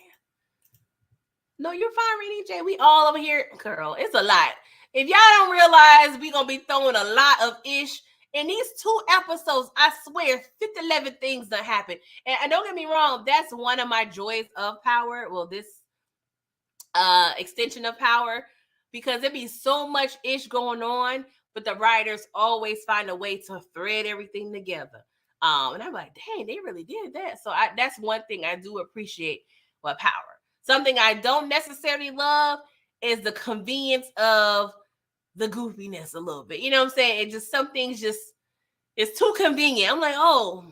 No, you're fine, Renee J. We all over here, girl. It's a lot. If y'all don't realize we gonna be throwing a lot of ish in these 2 episodes, I swear 11 things that happen. And don't get me wrong, that's one of my joys of Power. Well, this extension of Power, because there be so much ish going on, but the writers always find a way to thread everything together. And I'm like, dang, they really did that. So that's one thing I do appreciate with Power. Something I don't necessarily love is the convenience of the goofiness a little bit. You know what I'm saying? It just, some things just, it's too convenient. I'm like, oh,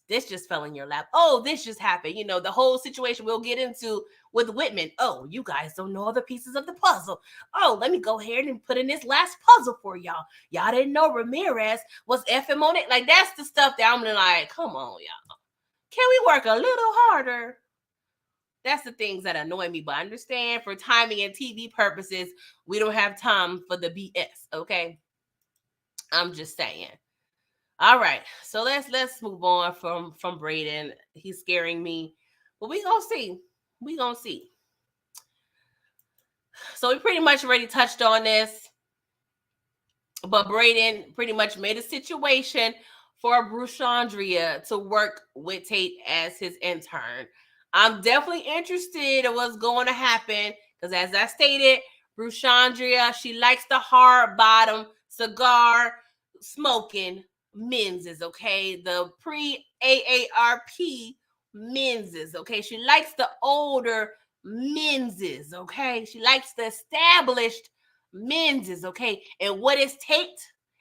this just fell in your lap. Oh, this just happened. You know, the whole situation we'll get into with Whitman. Oh, you guys don't know all the pieces of the puzzle. Oh, let me go ahead and put in this last puzzle for y'all. Y'all didn't know Ramirez was effing on it. Like, that's the stuff that I'm like, come on, y'all. Can we work a little harder? That's the things that annoy me. But I understand for timing and TV purposes, we don't have time for the BS. Okay, I'm just saying. All right, so let's move on from Brayden. He's scaring me, but we gonna see. We gonna see. So we pretty much already touched on this, but Brayden pretty much made a situation for Bruchandria to work with Tate as his intern. I'm definitely interested in what's going to happen because, as I stated, Bruchandria, she likes the hard bottom cigar smoking menses, okay? The pre-AARP menses, okay? She likes the older menses, okay? She likes the established menses, okay? And what is Tate?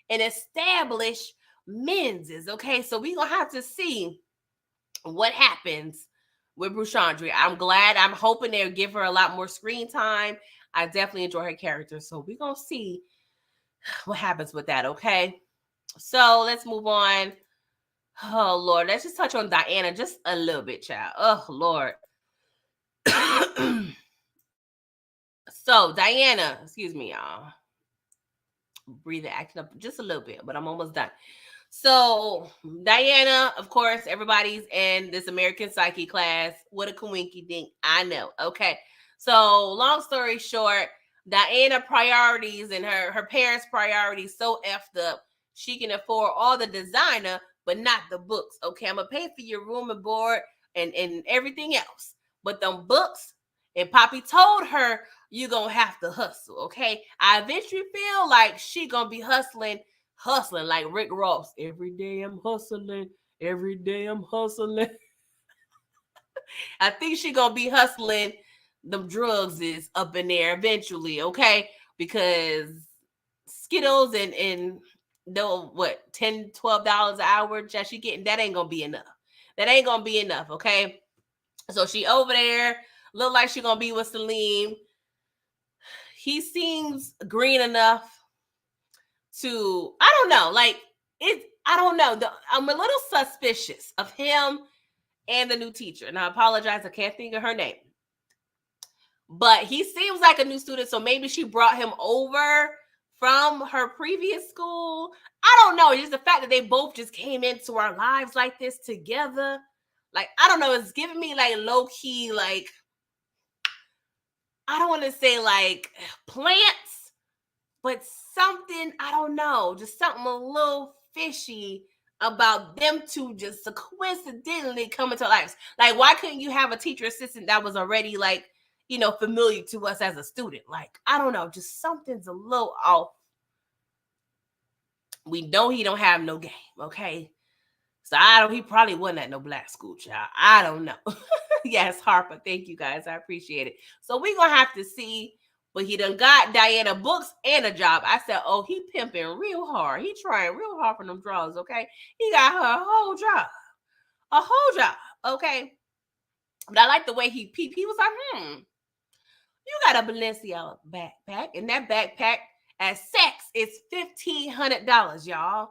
An established menses, okay? So we're going to have to see what happens with Bruchandria. I'm hoping they'll give her a lot more screen time. I definitely enjoy her character. So we're going to see what happens with that, okay? So let's move on. Oh, Lord. Let's just touch on Diana just a little bit, child. Oh, Lord. So, Diana, excuse me, y'all. Breathing, acting up just a little bit, but I'm almost done. So, Diana, of course, everybody's in this American Psyche class. What a coinky dink. I know. Okay. So, long story short, Diana priorities and her parents' priorities so effed up. She can afford all the designer, but not the books. Okay. I'm going to pay for your room and board and everything else. But them books, and Poppy told her, you're going to have to hustle. Okay. I eventually feel like she going to be hustling like Rick Ross. Every day I'm hustling. Every day I'm hustling. I think she gonna be hustling them drugs is up in there eventually, okay? Because Skittles and no what $10-12 an hour that she getting, that ain't gonna be enough. That ain't gonna be enough, okay? So she over there, look like she gonna be with Salim. He seems green enough to, I don't know, like it. I don't know. I'm a little suspicious of him and the new teacher, and I apologize, I can't think of her name. But he seems like a new student, so maybe she brought him over from her previous school. I don't know. Just the fact that they both just came into our lives like this together. Like, I don't know. It's giving me like low key, like, I don't want to say like plants, but something, I don't know, just something a little fishy about them two just so coincidentally coming to lives. Like, why couldn't you have a teacher assistant that was already like, familiar to us as a student? Like, I don't know, just something's a little off. We know he don't have no game, okay? So he probably wasn't at no black school, child. I don't know. Yes, Harper, thank you guys. I appreciate it. So we're going to have to see. But he done got Diana books and a job. I said, oh, he pimping real hard. He trying real hard for them draws, okay? He got her a whole job. A whole job, okay? But I like the way he peeped. He was like, you got a Balenciaga backpack. And that backpack at Saks is $1,500, y'all.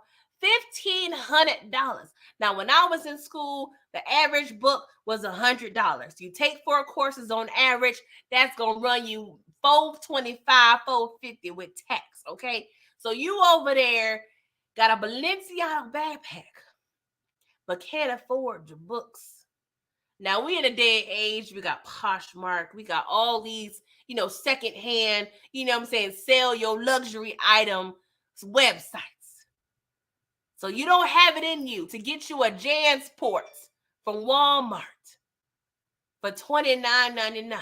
$1,500. Now, when I was in school, the average book was $100. You take 4 courses on average, that's gonna run you $425, $450 with tax. Okay, so you over there got a Balenciaga backpack, but can't afford your books. Now we in a day and age, we got Poshmark, we got all these, secondhand, I'm saying, sell your luxury item websites. So you don't have it in you to get you a JanSport from Walmart for $29.99.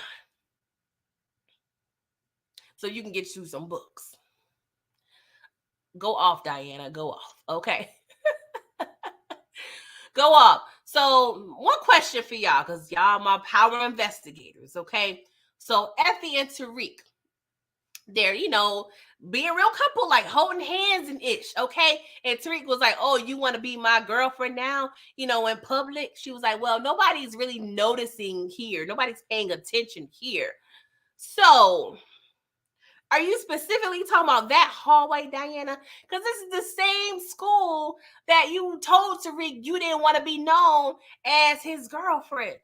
So you can get you some books. Go off, Diana. Go off. Okay. Go off. So, one question for y'all, because y'all my power investigators, okay? So, Effie and Tariq, they're, being real couple, like holding hands and ish, okay? And Tariq was like, oh, you want to be my girlfriend now, in public? She was like, well, nobody's really noticing here. Nobody's paying attention here. So, are you specifically talking about that hallway, Diana? Because this is the same school that you told Tariq you didn't want to be known as his girlfriend.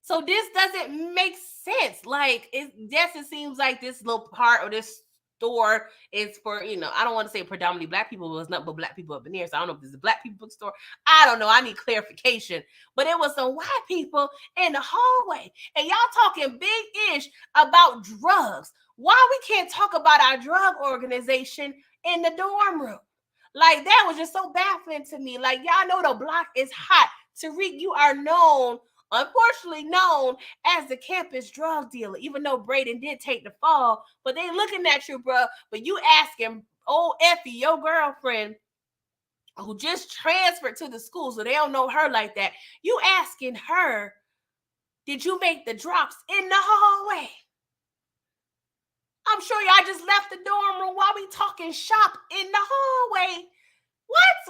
So this doesn't make sense. Like, it seems like this little part of this store is for, I don't want to say predominantly black people, but it's not but black people up in here. So I don't know if this is a black people bookstore. I don't know. I need clarification. But it was some white people in the hallway. And y'all talking big-ish about drugs. Why we can't talk about our drug organization in the dorm room? Like, that was just so baffling to me. Like, y'all know the block is hot. Tariq, you are unfortunately known as the campus drug dealer, even though Braden did take the fall. But they looking at you, bro. But you asking old Effie, your girlfriend, who just transferred to the school, so they don't know her like that. You asking her, did you make the drops in the hallway? I'm sure y'all just left the dorm room while we talking shop in the hallway.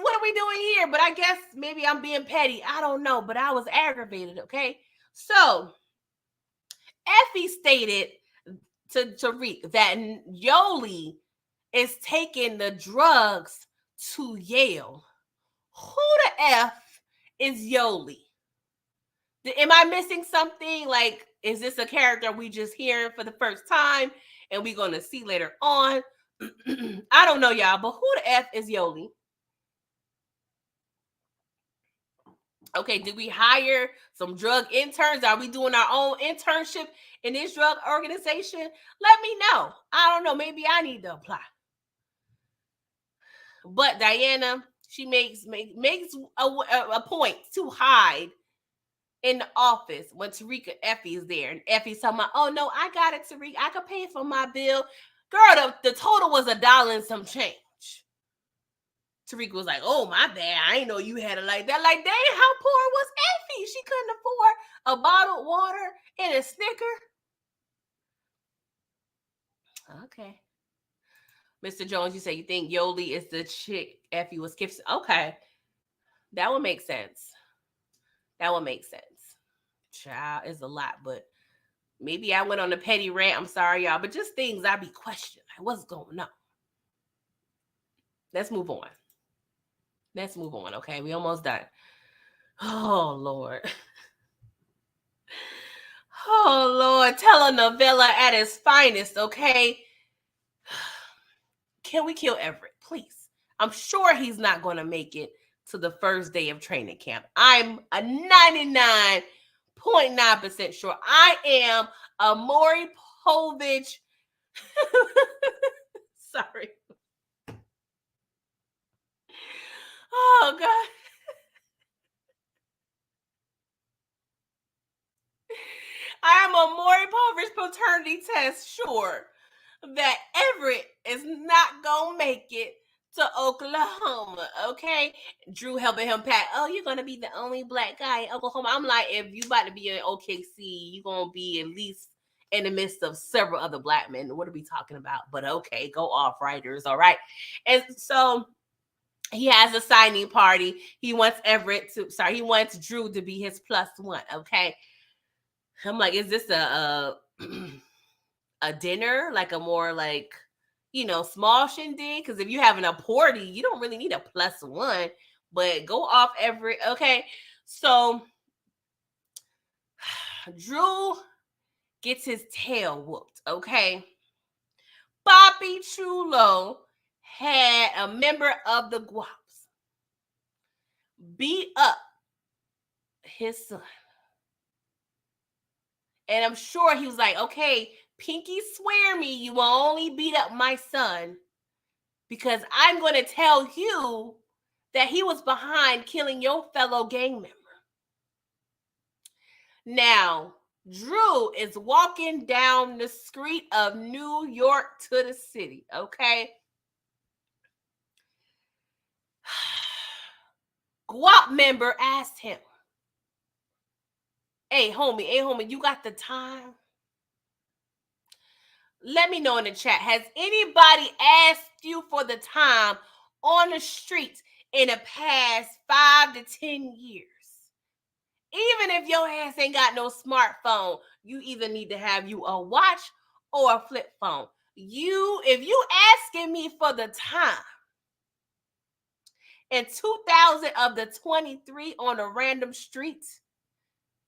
What are we doing here? But I guess maybe I'm being petty. I don't know, but I was aggravated, okay? So, Effie stated to Tariq that Yoli is taking the drugs to Yale. Who the F is Yoli? Am I missing something? Like, is this a character we just hearing for the first time and we're going to see later on? I don't know, y'all, but who the F is Yoli? Okay, did we hire some drug interns? Are we doing our own internship in this drug organization? Let me know. I don't know. Maybe I need to apply. But Diana, she makes a point to hide in the office when Tariq and Effie is there. And Effie's talking about, oh, no, I got it, Tariq. I could pay for my bill. Girl, the total was $1 and some change. Tariq was like, oh, my bad. I didn't know you had it like that. Like, dang, how poor was Effie? She couldn't afford a bottled water and a Snicker. Okay. Mr. Jones, you say you think Yoli is the chick Effie was kissing. Okay. That would make sense. That would make sense. Child is a lot, but maybe I went on a petty rant. I'm sorry, y'all. But just things I be questioning. Like, what's going on? Let's move on. Let's move on, okay? We almost done. Oh, Lord. Oh, Lord. Telenovela at its finest, okay? Can we kill Everett, please? I'm sure he's not going to make it to the first day of training camp. I'm a 99.9% sure. I am a Maury Povich. Sorry. Oh, God. I am a Maury Povich paternity test sure that Everett is not going to make it to Oklahoma, okay? Drew helping him pack. Oh, you're going to be the only black guy in Oklahoma. I'm like, if you about to be in OKC, you're going to be at least in the midst of several other black men. What are we talking about? But okay, go off, writers, all right? And so he has a signing party. He wants he wants Drew to be his +1, okay? I'm like, is this a dinner, like a more like, small shindig? Because if you're having a party, you don't really need a +1. But go off Everett, okay? So Drew gets his tail whooped, okay? Bobby Chulo had a member of the Guaps beat up his son. And I'm sure he was like, okay, pinky swear me you will only beat up my son because I'm going to tell you that he was behind killing your fellow gang member. Now, Drew is walking down the street of New York to the city, okay? Guap member asked him, hey homie, you got the time? Let me know in the chat. Has anybody asked you for the time on the streets in the past 5 to 10 years? Even if your ass ain't got no smartphone, you either need to have you a watch or a flip phone. If you asking me for the time in 2000 of the 23 on a random street,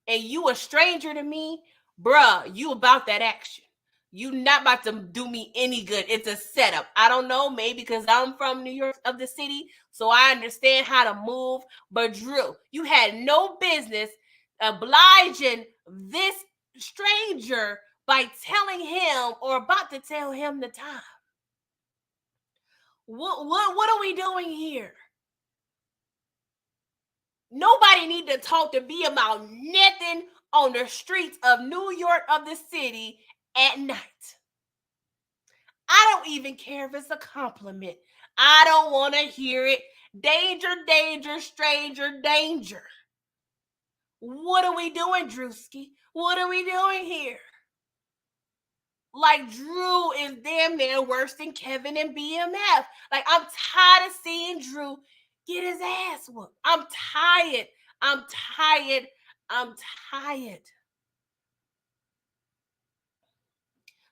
and you a stranger to me, bruh, you about that action. You not about to do me any good. It's a setup. I don't know, maybe because I'm from New York of the city, so I understand how to move. But Drew, you had no business obliging this stranger by telling him or about to tell him the time. What are we doing here? Nobody need to talk to me about nothing on the streets of New York of the city at night. I don't even care if it's a compliment. I don't want to hear it. Danger, danger, stranger, danger. What are we doing, Drewski? What are we doing here? Like, Drew is damn near worse than Kevin and BMF. Like, I'm tired of seeing Drew get his ass whooped. I'm tired.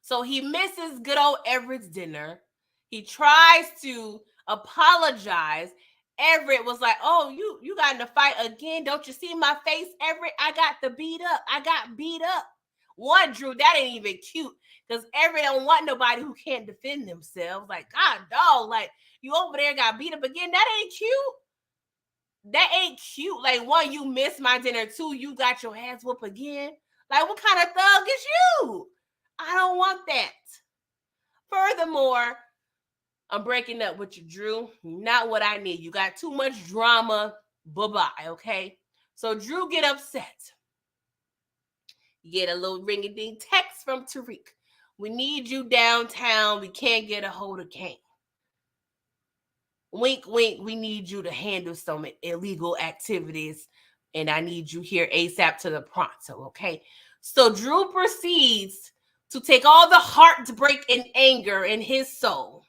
So he misses good old Everett's dinner. He tries to apologize. Everett was like, oh, you got in a fight again. Don't you see my face, Everett? I got beat up. One, Drew, that ain't even cute. Because Everett don't want nobody who can't defend themselves. Like, God, dog, like, you over there got beat up again. That ain't cute. Like, one, you missed my dinner. Two, you got your ass whooped again. Like, what kind of thug is you? I don't want that. Furthermore, I'm breaking up with you, Drew. Not what I need. You got too much drama. Bye-bye, okay? So Drew get upset. You get a little ring-a-ding text from Tariq. We need you downtown. We can't get a hold of Kane. Wink, wink. We need you to handle some illegal activities, and I need you here ASAP to the pronto, okay? So Drew proceeds to take all the heartbreak and anger in his soul,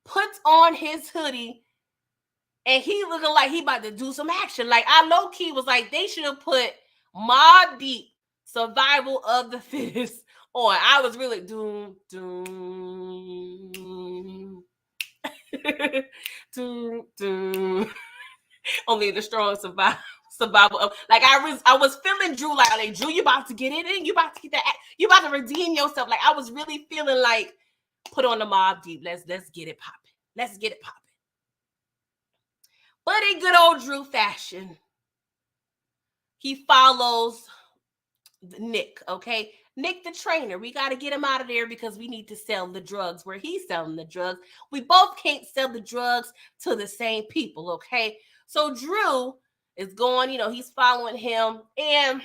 puts on his hoodie, and he looking like he about to do some action. Like, I low-key was like, they should have put Mobb Deep, Survival of the Fittest on. I was really doom. Only the strong survival of, like, I was feeling Drew like Drew, you about to get it in, you about to get that, you about to redeem yourself. Like, I was really feeling like, put on the Mobb Deep, let's get it popping. But in good old Drew fashion, he follows Nick, okay? Nick the trainer, we got to get him out of there because we need to sell the drugs where he's selling the drugs. We both can't sell the drugs to the same people, okay? So Drew is going, he's following him, and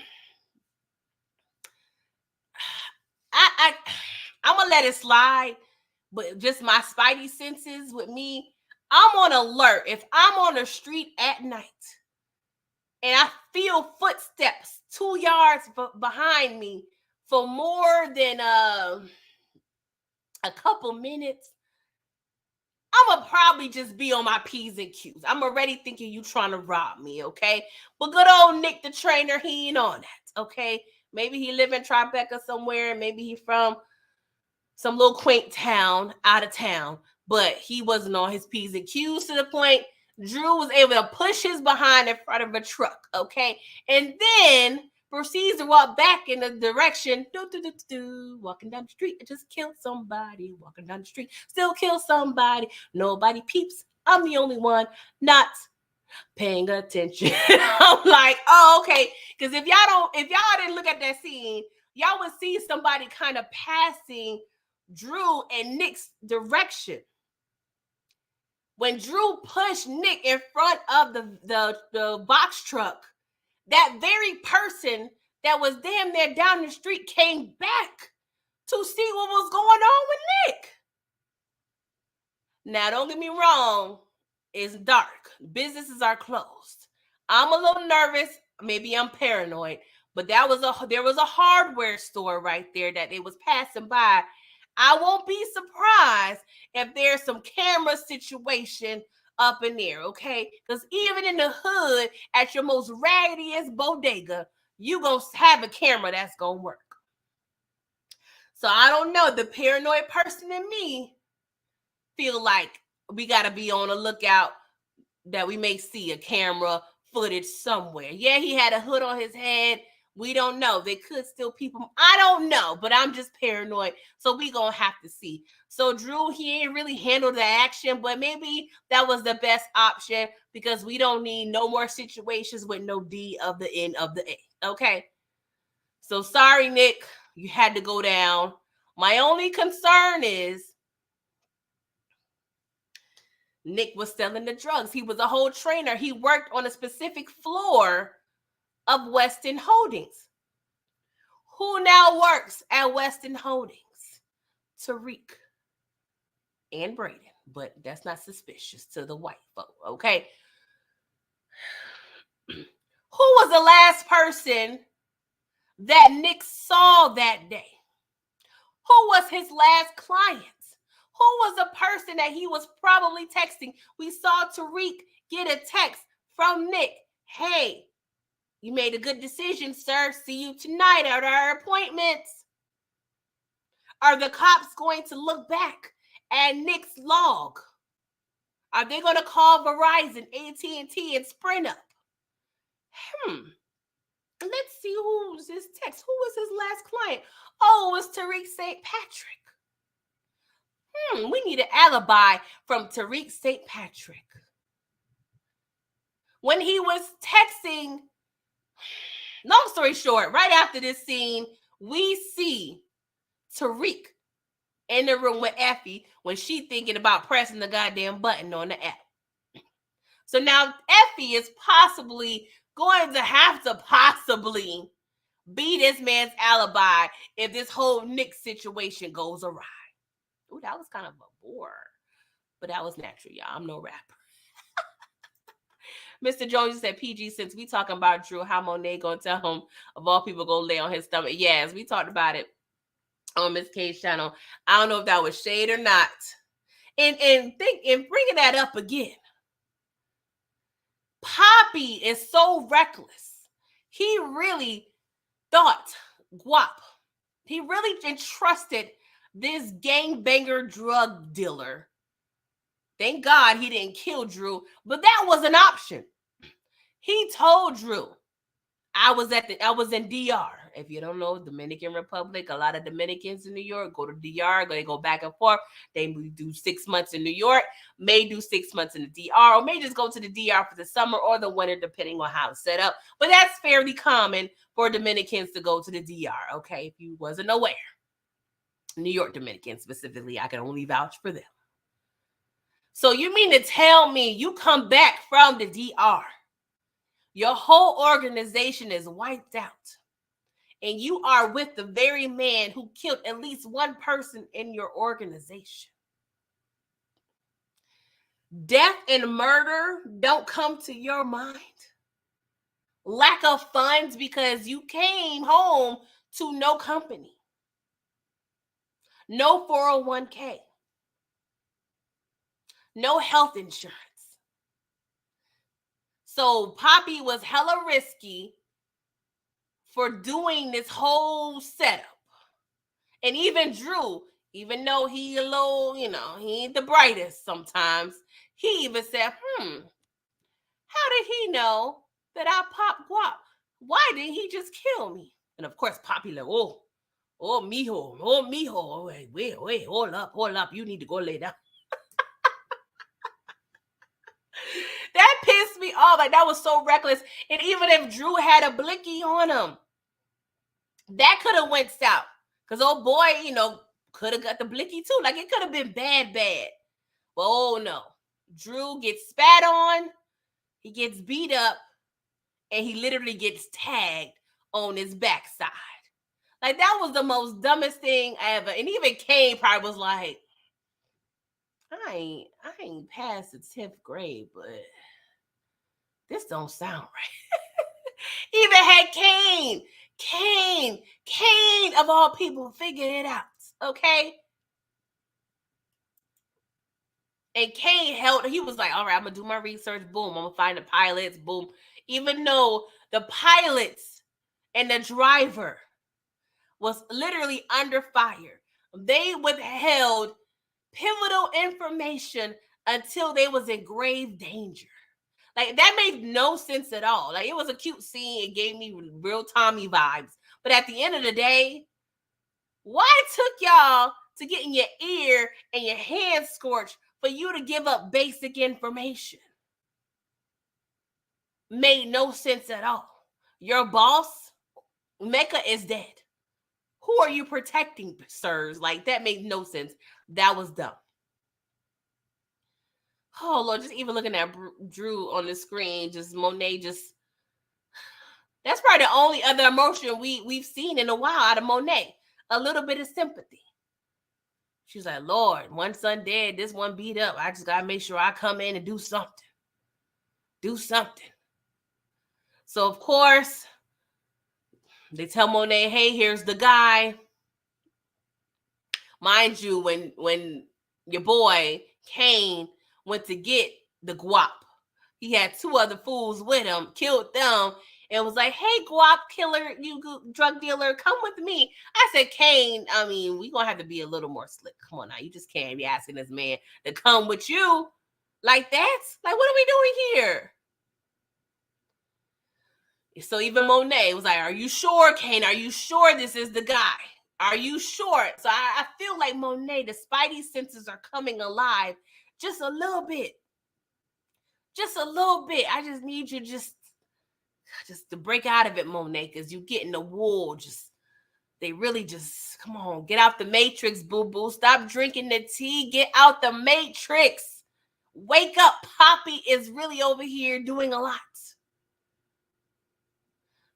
I'm gonna let it slide, but just my spidey senses with me, I'm on alert. If I'm on the street at night and I feel footsteps 2 yards behind me for more than a couple minutes, I'm gonna probably just be on my P's and Q's. I'm already thinking you trying to rob me, okay? But good old Nick the trainer, he ain't on that, okay? Maybe he live in Tribeca somewhere. Maybe he from some little quaint town out of town. But he wasn't on his P's and Q's to the point Drew was able to push his behind in front of a truck, okay? And then proceeds to walk back in the direction, walking down the street. I just killed somebody. Walking down the street, still kill somebody. Nobody peeps. I'm the only one not paying attention. I'm like, oh, okay. Because if y'all didn't look at that scene, y'all would see somebody kind of passing Drew and Nick's direction. When Drew pushed Nick in front of the box truck, that very person that was damn near down the street came back to see what was going on with Nick. Now, don't get me wrong. It's dark. Businesses are closed. I'm a little nervous. Maybe I'm paranoid, but there was a hardware store right there that they was passing by. I won't be surprised if there's some camera situation up in there, okay? Because even in the hood, at your most raggediest bodega, you gonna have a camera that's gonna work. So I don't know. The paranoid person in me feel like we gotta be on the lookout that we may see a camera footage somewhere. Yeah, he had a hood on his head. We don't know. They could still people. I don't know, but I'm just paranoid. So we gonna have to see. So Drew, he ain't really handled the action, but maybe that was the best option because we don't need no more situations with no D of the end of the A. Okay. So sorry, Nick, you had to go down. My only concern is Nick was selling the drugs. He was a whole trainer. He worked on a specific floor of Weston Holdings. Who now works at Weston Holdings? Tariq and Braden. But that's not suspicious to the white folk, okay? Who was the last person that Nick saw that day? Who was his last client? Who was the person that he was probably texting? We saw Tariq get a text from Nick. Hey, you made a good decision, sir. See you tonight at our appointments. Are the cops going to look back at Nick's log? Are they going to call Verizon, AT&T, and Sprint up? Let's see who's his text. Who was his last client? Oh, it was Tariq St. Patrick. We need an alibi from Tariq St. Patrick. When he was texting, long story short, right after this scene, we see Tariq in the room with Effie when she thinking about pressing the goddamn button on the app. So now Effie is possibly going to have to possibly be this man's alibi if this whole Nick situation goes awry. Ooh, that was kind of a bore, but that was natural, y'all. I'm no rapper. Mr. Jones said, PG, since we talking about Drew, how Monet gonna tell him of all people go lay on his stomach? Yes, we talked about it on Miss K's channel. I don't know if that was shade or not. And bringing that up again, Poppy is so reckless. He really thought Guap. He really entrusted this gangbanger drug dealer. Thank God he didn't kill Drew, but that was an option. He told Drew, I was in DR. If you don't know, Dominican Republic, a lot of Dominicans in New York go to DR, they go back and forth. They do 6 months in New York, may do 6 months in the DR, or may just go to the DR for the summer or the winter, depending on how it's set up. But that's fairly common for Dominicans to go to the DR, okay? If you wasn't aware. New York Dominicans specifically, I can only vouch for them. So you mean to tell me you come back from the DR, your whole organization is wiped out, and you are with the very man who killed at least one person in your organization? Death and murder don't come to your mind? Lack of funds because you came home to no company, no 401k, no health insurance. So Poppy was hella risky for doing this whole setup. And even Drew, even though he a little, he ain't the brightest sometimes, he even said, how did he know that I popped Guap? Why didn't he just kill me? And of course, Poppy like, oh, mijo, wait, hold up, you need to go lay down. That pissed me off. Like, that was so reckless. And even if Drew had a blicky on him, that could have went south. Because old boy, could have got the blicky too. Like, it could have been bad. But oh no. Drew gets spat on, he gets beat up, and he literally gets tagged on his backside. Like, that was the most dumbest thing ever. And even Kane probably was like, I ain't past the 10th grade, but this don't sound right. Even had Kane of all people figured it out. Okay. And Kane he was like, all right, I'm gonna do my research, boom, I'm gonna find the pilots, boom. Even though the pilots and the driver was literally under fire, they withheld pivotal information until they was in grave danger. Like, that made no sense at all. Like, it was a cute scene. It gave me real Tommy vibes. But at the end of the day, why it took y'all to get in your ear and your hand scorched for you to give up basic information? Made no sense at all. Your boss, Mecca, is dead. Who are you protecting, sirs? Like, that made no sense. That was dumb. Oh, Lord, just even looking at Drew on the screen, just Monet, just... That's probably the only other emotion we've seen in a while out of Monet. A little bit of sympathy. She's like, Lord, one son dead, this one beat up. I just got to make sure I come in and do something. Do something. So, of course, they tell Monet, hey, here's the guy. Mind you, when your boy, Kane, went to get the guap, he had two other fools with him, killed them, and was like, hey, guap killer, you drug dealer, come with me. I said, Kane, I mean, we gonna have to be a little more slick. Come on now, you just can't be asking this man to come with you like that. Like, what are we doing here? So even Monet was like, are you sure, Kane? Are you sure this is the guy? Are you sure? So I feel like Monet, the spidey senses are coming alive just a little bit. Just a little bit. I just need you just to break out of it, Monet, because you get in the wool. They really just, come on, get out the matrix, boo-boo. Stop drinking the tea. Get out the matrix. Wake up. Poppy is really over here doing a lot.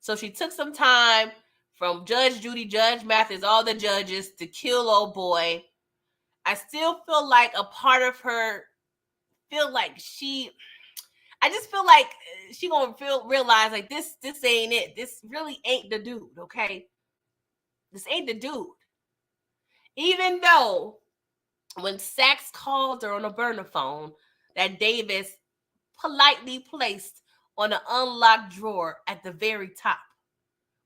So she took some time from Judge Judy, Judge Mathis, all the judges to kill old boy. I still feel like a part of her I just feel like she gonna realize like this ain't it. This really ain't the dude, okay? This ain't the dude. Even though when Saxe called her on a burner phone that Davis politely placed on an unlocked drawer at the very top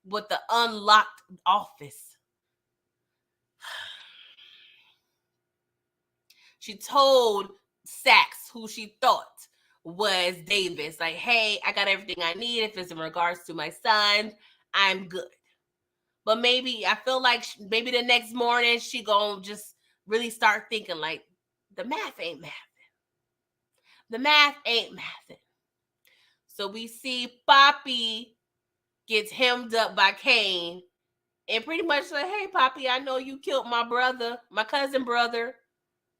with the unlocked office. She told Saxe, who she thought was Davis, like, hey, I got everything I need. If it's in regards to my son, I'm good. But maybe I feel like maybe the next morning she gonna just really start thinking like, the math ain't mathing. The math ain't mathing. So we see Poppy gets hemmed up by Kane and pretty much like, hey, Poppy, I know you killed my brother, my cousin brother.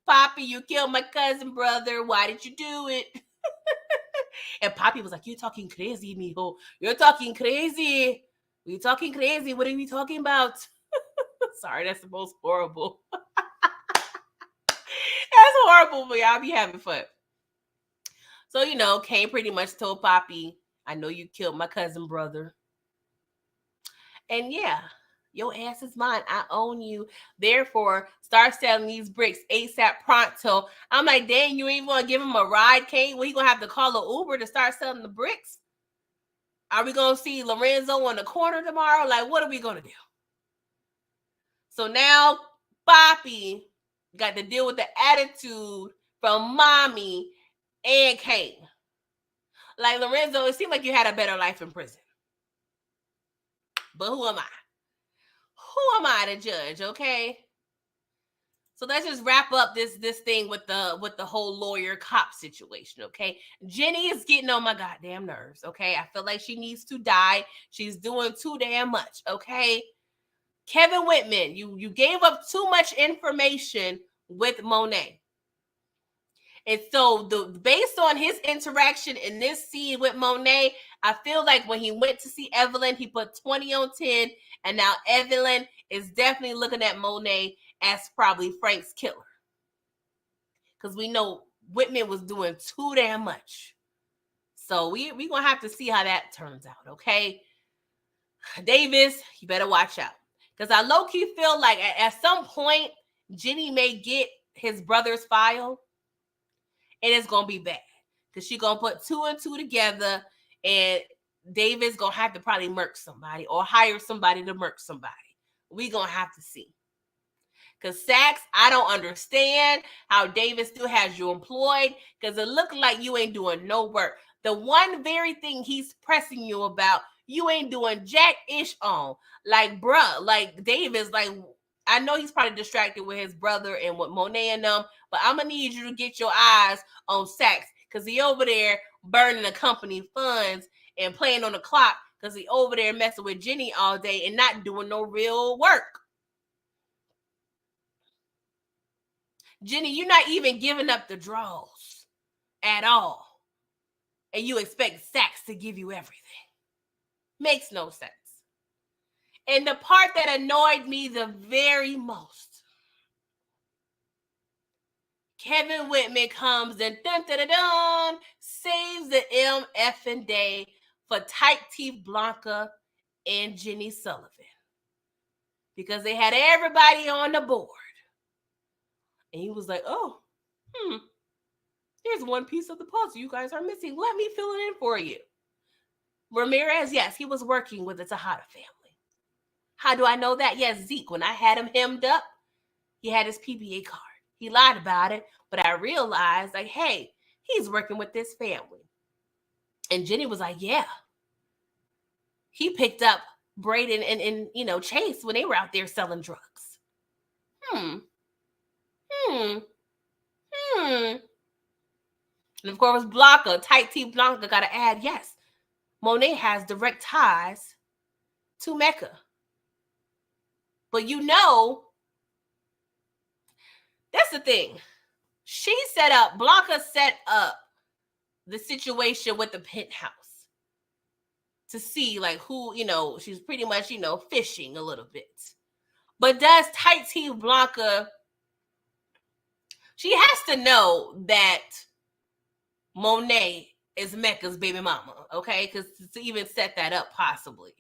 Poppy, you killed my cousin brother. Why did you do it? And Poppy was like, you're talking crazy, mijo. You're talking crazy. We're talking crazy. What are we talking about? Sorry, that's the most horrible. That's horrible, but y'all be having fun. So, Kane pretty much told Poppy, I know you killed my cousin brother. And yeah, your ass is mine. I own you. Therefore, start selling these bricks ASAP pronto. I'm like, dang, you ain't want to give him a ride, Kane? Well, he going to have to call an Uber to start selling the bricks? Are we going to see Lorenzo on the corner tomorrow? Like, what are we going to do? So now Poppy got to deal with the attitude from Mommy and Kane. Like, Lorenzo, it seemed like you had a better life in prison. But who am I? Who am I to judge, okay? So let's just wrap up this thing with the whole lawyer cop situation, okay? Jenny is getting on my goddamn nerves, okay? I feel like she needs to die. She's doing too damn much, okay? Kevin Whitman, you gave up too much information with Monet. And so based on his interaction in this scene with Monet, I feel like when he went to see Evelyn, he put 20 on 10. And now Evelyn is definitely looking at Monet as probably Frank's killer. because we know Whitman was doing too damn much. So we gonna have to see how that turns out, okay? Davis, you better watch out. Because I low-key feel like at some point, Jenny may get his brother's file, and it's gonna be bad. Because she's gonna put 2 and 2 together, and Davis gonna have to probably murk somebody or hire somebody to murk somebody. We gonna have to see. Because Saxe, I don't understand how Davis still has you employed, because it looks like you ain't doing no work. The one very thing he's pressing you about, you ain't doing jack-ish on. Like, bruh, like Davis, like, I know he's probably distracted with his brother and with Monet and them, but I'm going to need you to get your eyes on Saxe, because he over there burning the company funds and playing on the clock, because he over there messing with Jenny all day and not doing no real work. Jenny, you're not even giving up the draws at all. And you expect Saxe to give you everything. Makes no sense. And the part that annoyed me the very most, Kevin Whitman comes and dun, saves the MFing day for Tight Teeth Blanca and Jenny Sullivan. Because they had everybody on the board. And he was like, oh, there's one piece of the puzzle you guys are missing. Let me fill it in for you. Ramirez, yes, he was working with the Tejada family. How do I know that? Yes, Zeke, when I had him hemmed up, he had his PBA card. He lied about it, but I realized, like, hey, he's working with this family. And Jenny was like, yeah. He picked up Braden and Chase when they were out there selling drugs. And of course, Blanca, Tight Teeth Blanca, got to add, yes, Monet has direct ties to Mecca. But that's the thing. Blanca set up the situation with the penthouse to see like who, she's pretty much, fishing a little bit. But does Tight Teeth Blanca, she has to know that Monet is Mecca's baby mama, okay? Because to even set that up possibly.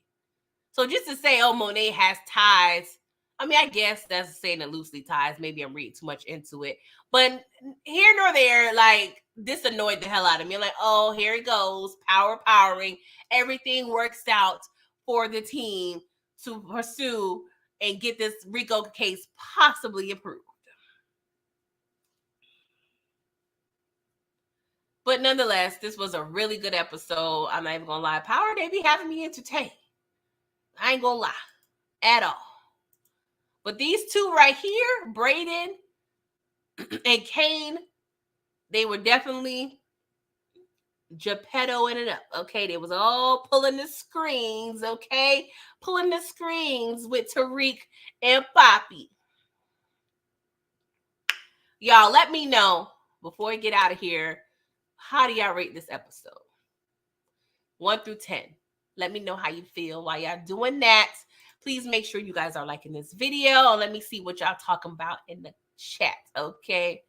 So just to say, oh, Monet has ties, I mean, I guess that's saying it loosely ties. Maybe I'm reading too much into it. But here nor there, like, this annoyed the hell out of me. I'm like, oh, here it goes. Powering. Everything works out for the team to pursue and get this RICO case possibly approved. But nonetheless, this was a really good episode. I'm not even going to lie. Power, they be having me entertained. I ain't going to lie. At all. But these two right here, Braden and Kane, they were definitely Geppettoing it up, okay? They was all pulling the screens, okay? Pulling the screens with Tariq and Poppy. Y'all, let me know, before we get out of here, how do y'all rate this episode? 1 through 10. Let me know how you feel while y'all doing that. Please make sure you guys are liking this video. Let me see what y'all talking about in the chat, okay?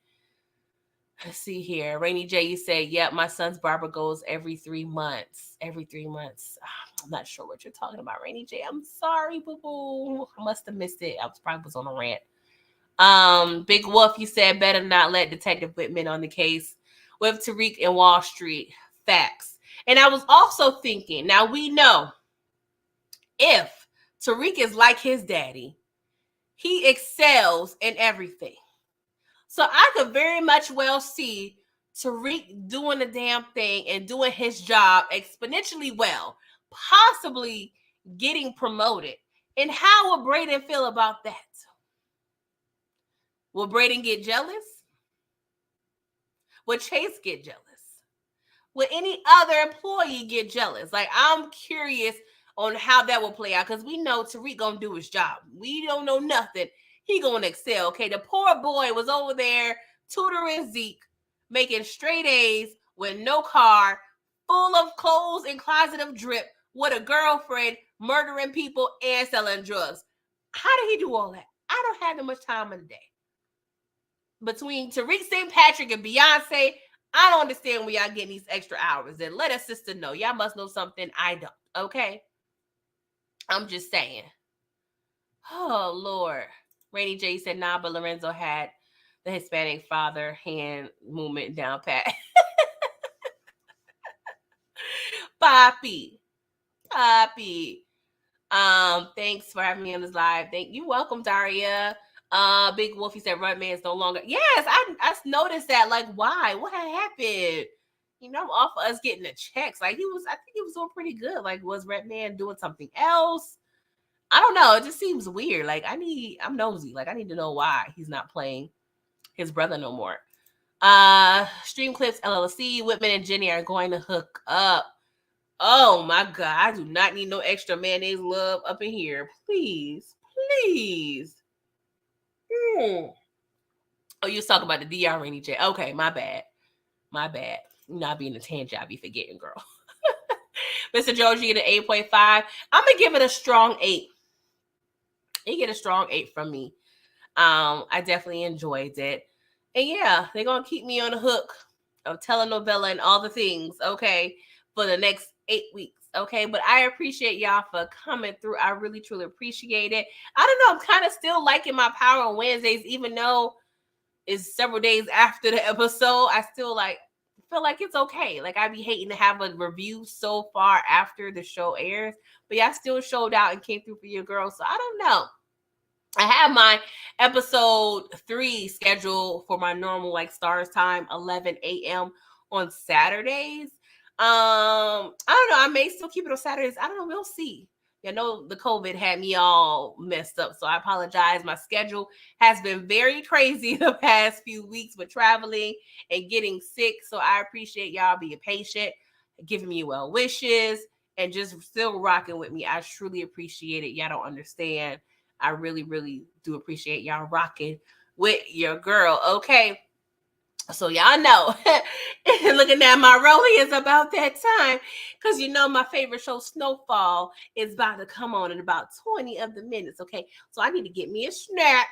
Let's see here. Rainy J, you say, yep, my son's barber goes every 3 months. Every 3 months. I'm not sure what you're talking about, Rainy J. I'm sorry, boo-boo. I must have missed it. I probably was on a rant. Big Wolf, you said, better not let Detective Whitman on the case with Tariq and Wall Street. Facts. And I was also thinking, now we know if Tariq is like his daddy, he excels in everything. So I could very much well see Tariq doing the damn thing and doing his job exponentially well, possibly getting promoted. And how would Braden feel about that? Will Braden get jealous? Would Chase get jealous? Would any other employee get jealous? Like, I'm curious on how that will play out, because we know Tariq gonna do his job. We don't know nothing. He gonna excel, okay? The poor boy was over there tutoring Zeke, making straight A's with no car, full of clothes and closet of drip, with a girlfriend, murdering people and selling drugs. How did he do all that? I don't have that much time in the day. between Tariq St. Patrick and Beyonce, I don't understand where y'all getting these extra hours. And let us sister know. Y'all must know something I don't. Okay? I'm just saying. Oh, Lord. Rainy J said, nah, but Lorenzo had the Hispanic father hand movement down pat. Poppy. Thanks for having me on this live. Thank you. Welcome, Daria. Big Wolf, he said Rudman is no longer. Yes, I noticed that. Like, why? What had happened? You know, off of us getting the checks. Like, I think he was doing pretty good. Like, was Redman doing something else? I don't know. It just seems weird. Like, I'm nosy. Like, I need to know why he's not playing his brother no more. Stream Clips LLC, Whitman and Jenny are going to hook up. Oh my God, I do not need no extra mayonnaise love up in here. Please. Oh, you was talking about the DR Rainy J. Okay, my bad. Not being a tangent, I be forgetting, girl. Mr. Georgie, the 8.5. I'm gonna give it a strong 8. You get a strong 8 from me. I definitely enjoyed it. And yeah, they're gonna keep me on the hook of telenovela and all the things, okay, for the next 8 weeks. Okay, but I appreciate y'all for coming through. I really truly appreciate it. I don't know, I'm kind of still liking my Power on Wednesdays, even though it's several days after the episode. I still feel like it's okay. Like, I'd be hating to have a review so far after the show airs, but y'all still showed out and came through for your girl. So I don't know. I have my episode 3 scheduled for my normal stars time, 11 a.m. on Saturdays. I don't know. I may still keep it on Saturdays. I don't know. We'll see. You know, the COVID had me all messed up, so I apologize. My schedule has been very crazy the past few weeks with traveling and getting sick. So I appreciate y'all being patient, giving me well wishes, and just still rocking with me. I truly appreciate it. Y'all don't understand. I really, really do appreciate y'all rocking with your girl. Okay. So y'all know, looking at my rollie, is about that time. Because you know my favorite show, Snowfall, is about to come on in about 20 of the minutes. Okay. So I need to get me a snack,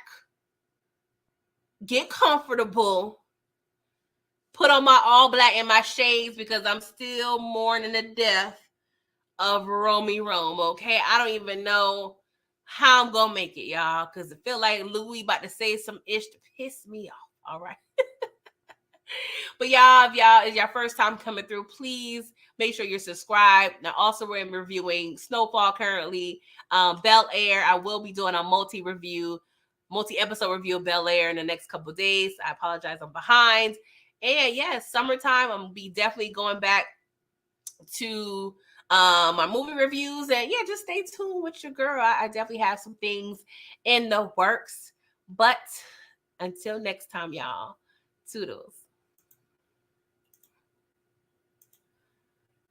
get comfortable, put on my all black and my shades because I'm still mourning the death of Romy Rome. Okay. I don't even know how I'm gonna make it, y'all, because I feel like Louis about to say some ish to piss me off. All right. But y'all, if y'all is your first time coming through, please make sure you're subscribed. Now, also, we're reviewing Snowfall currently. Bel Air, I will be doing a multi-episode review of Bel Air in the next couple of days. I apologize, I'm behind. And yes, summertime, I'm gonna be definitely going back to my movie reviews. And yeah, just stay tuned with your girl. I definitely have some things in the works. But until next time, y'all, toodles.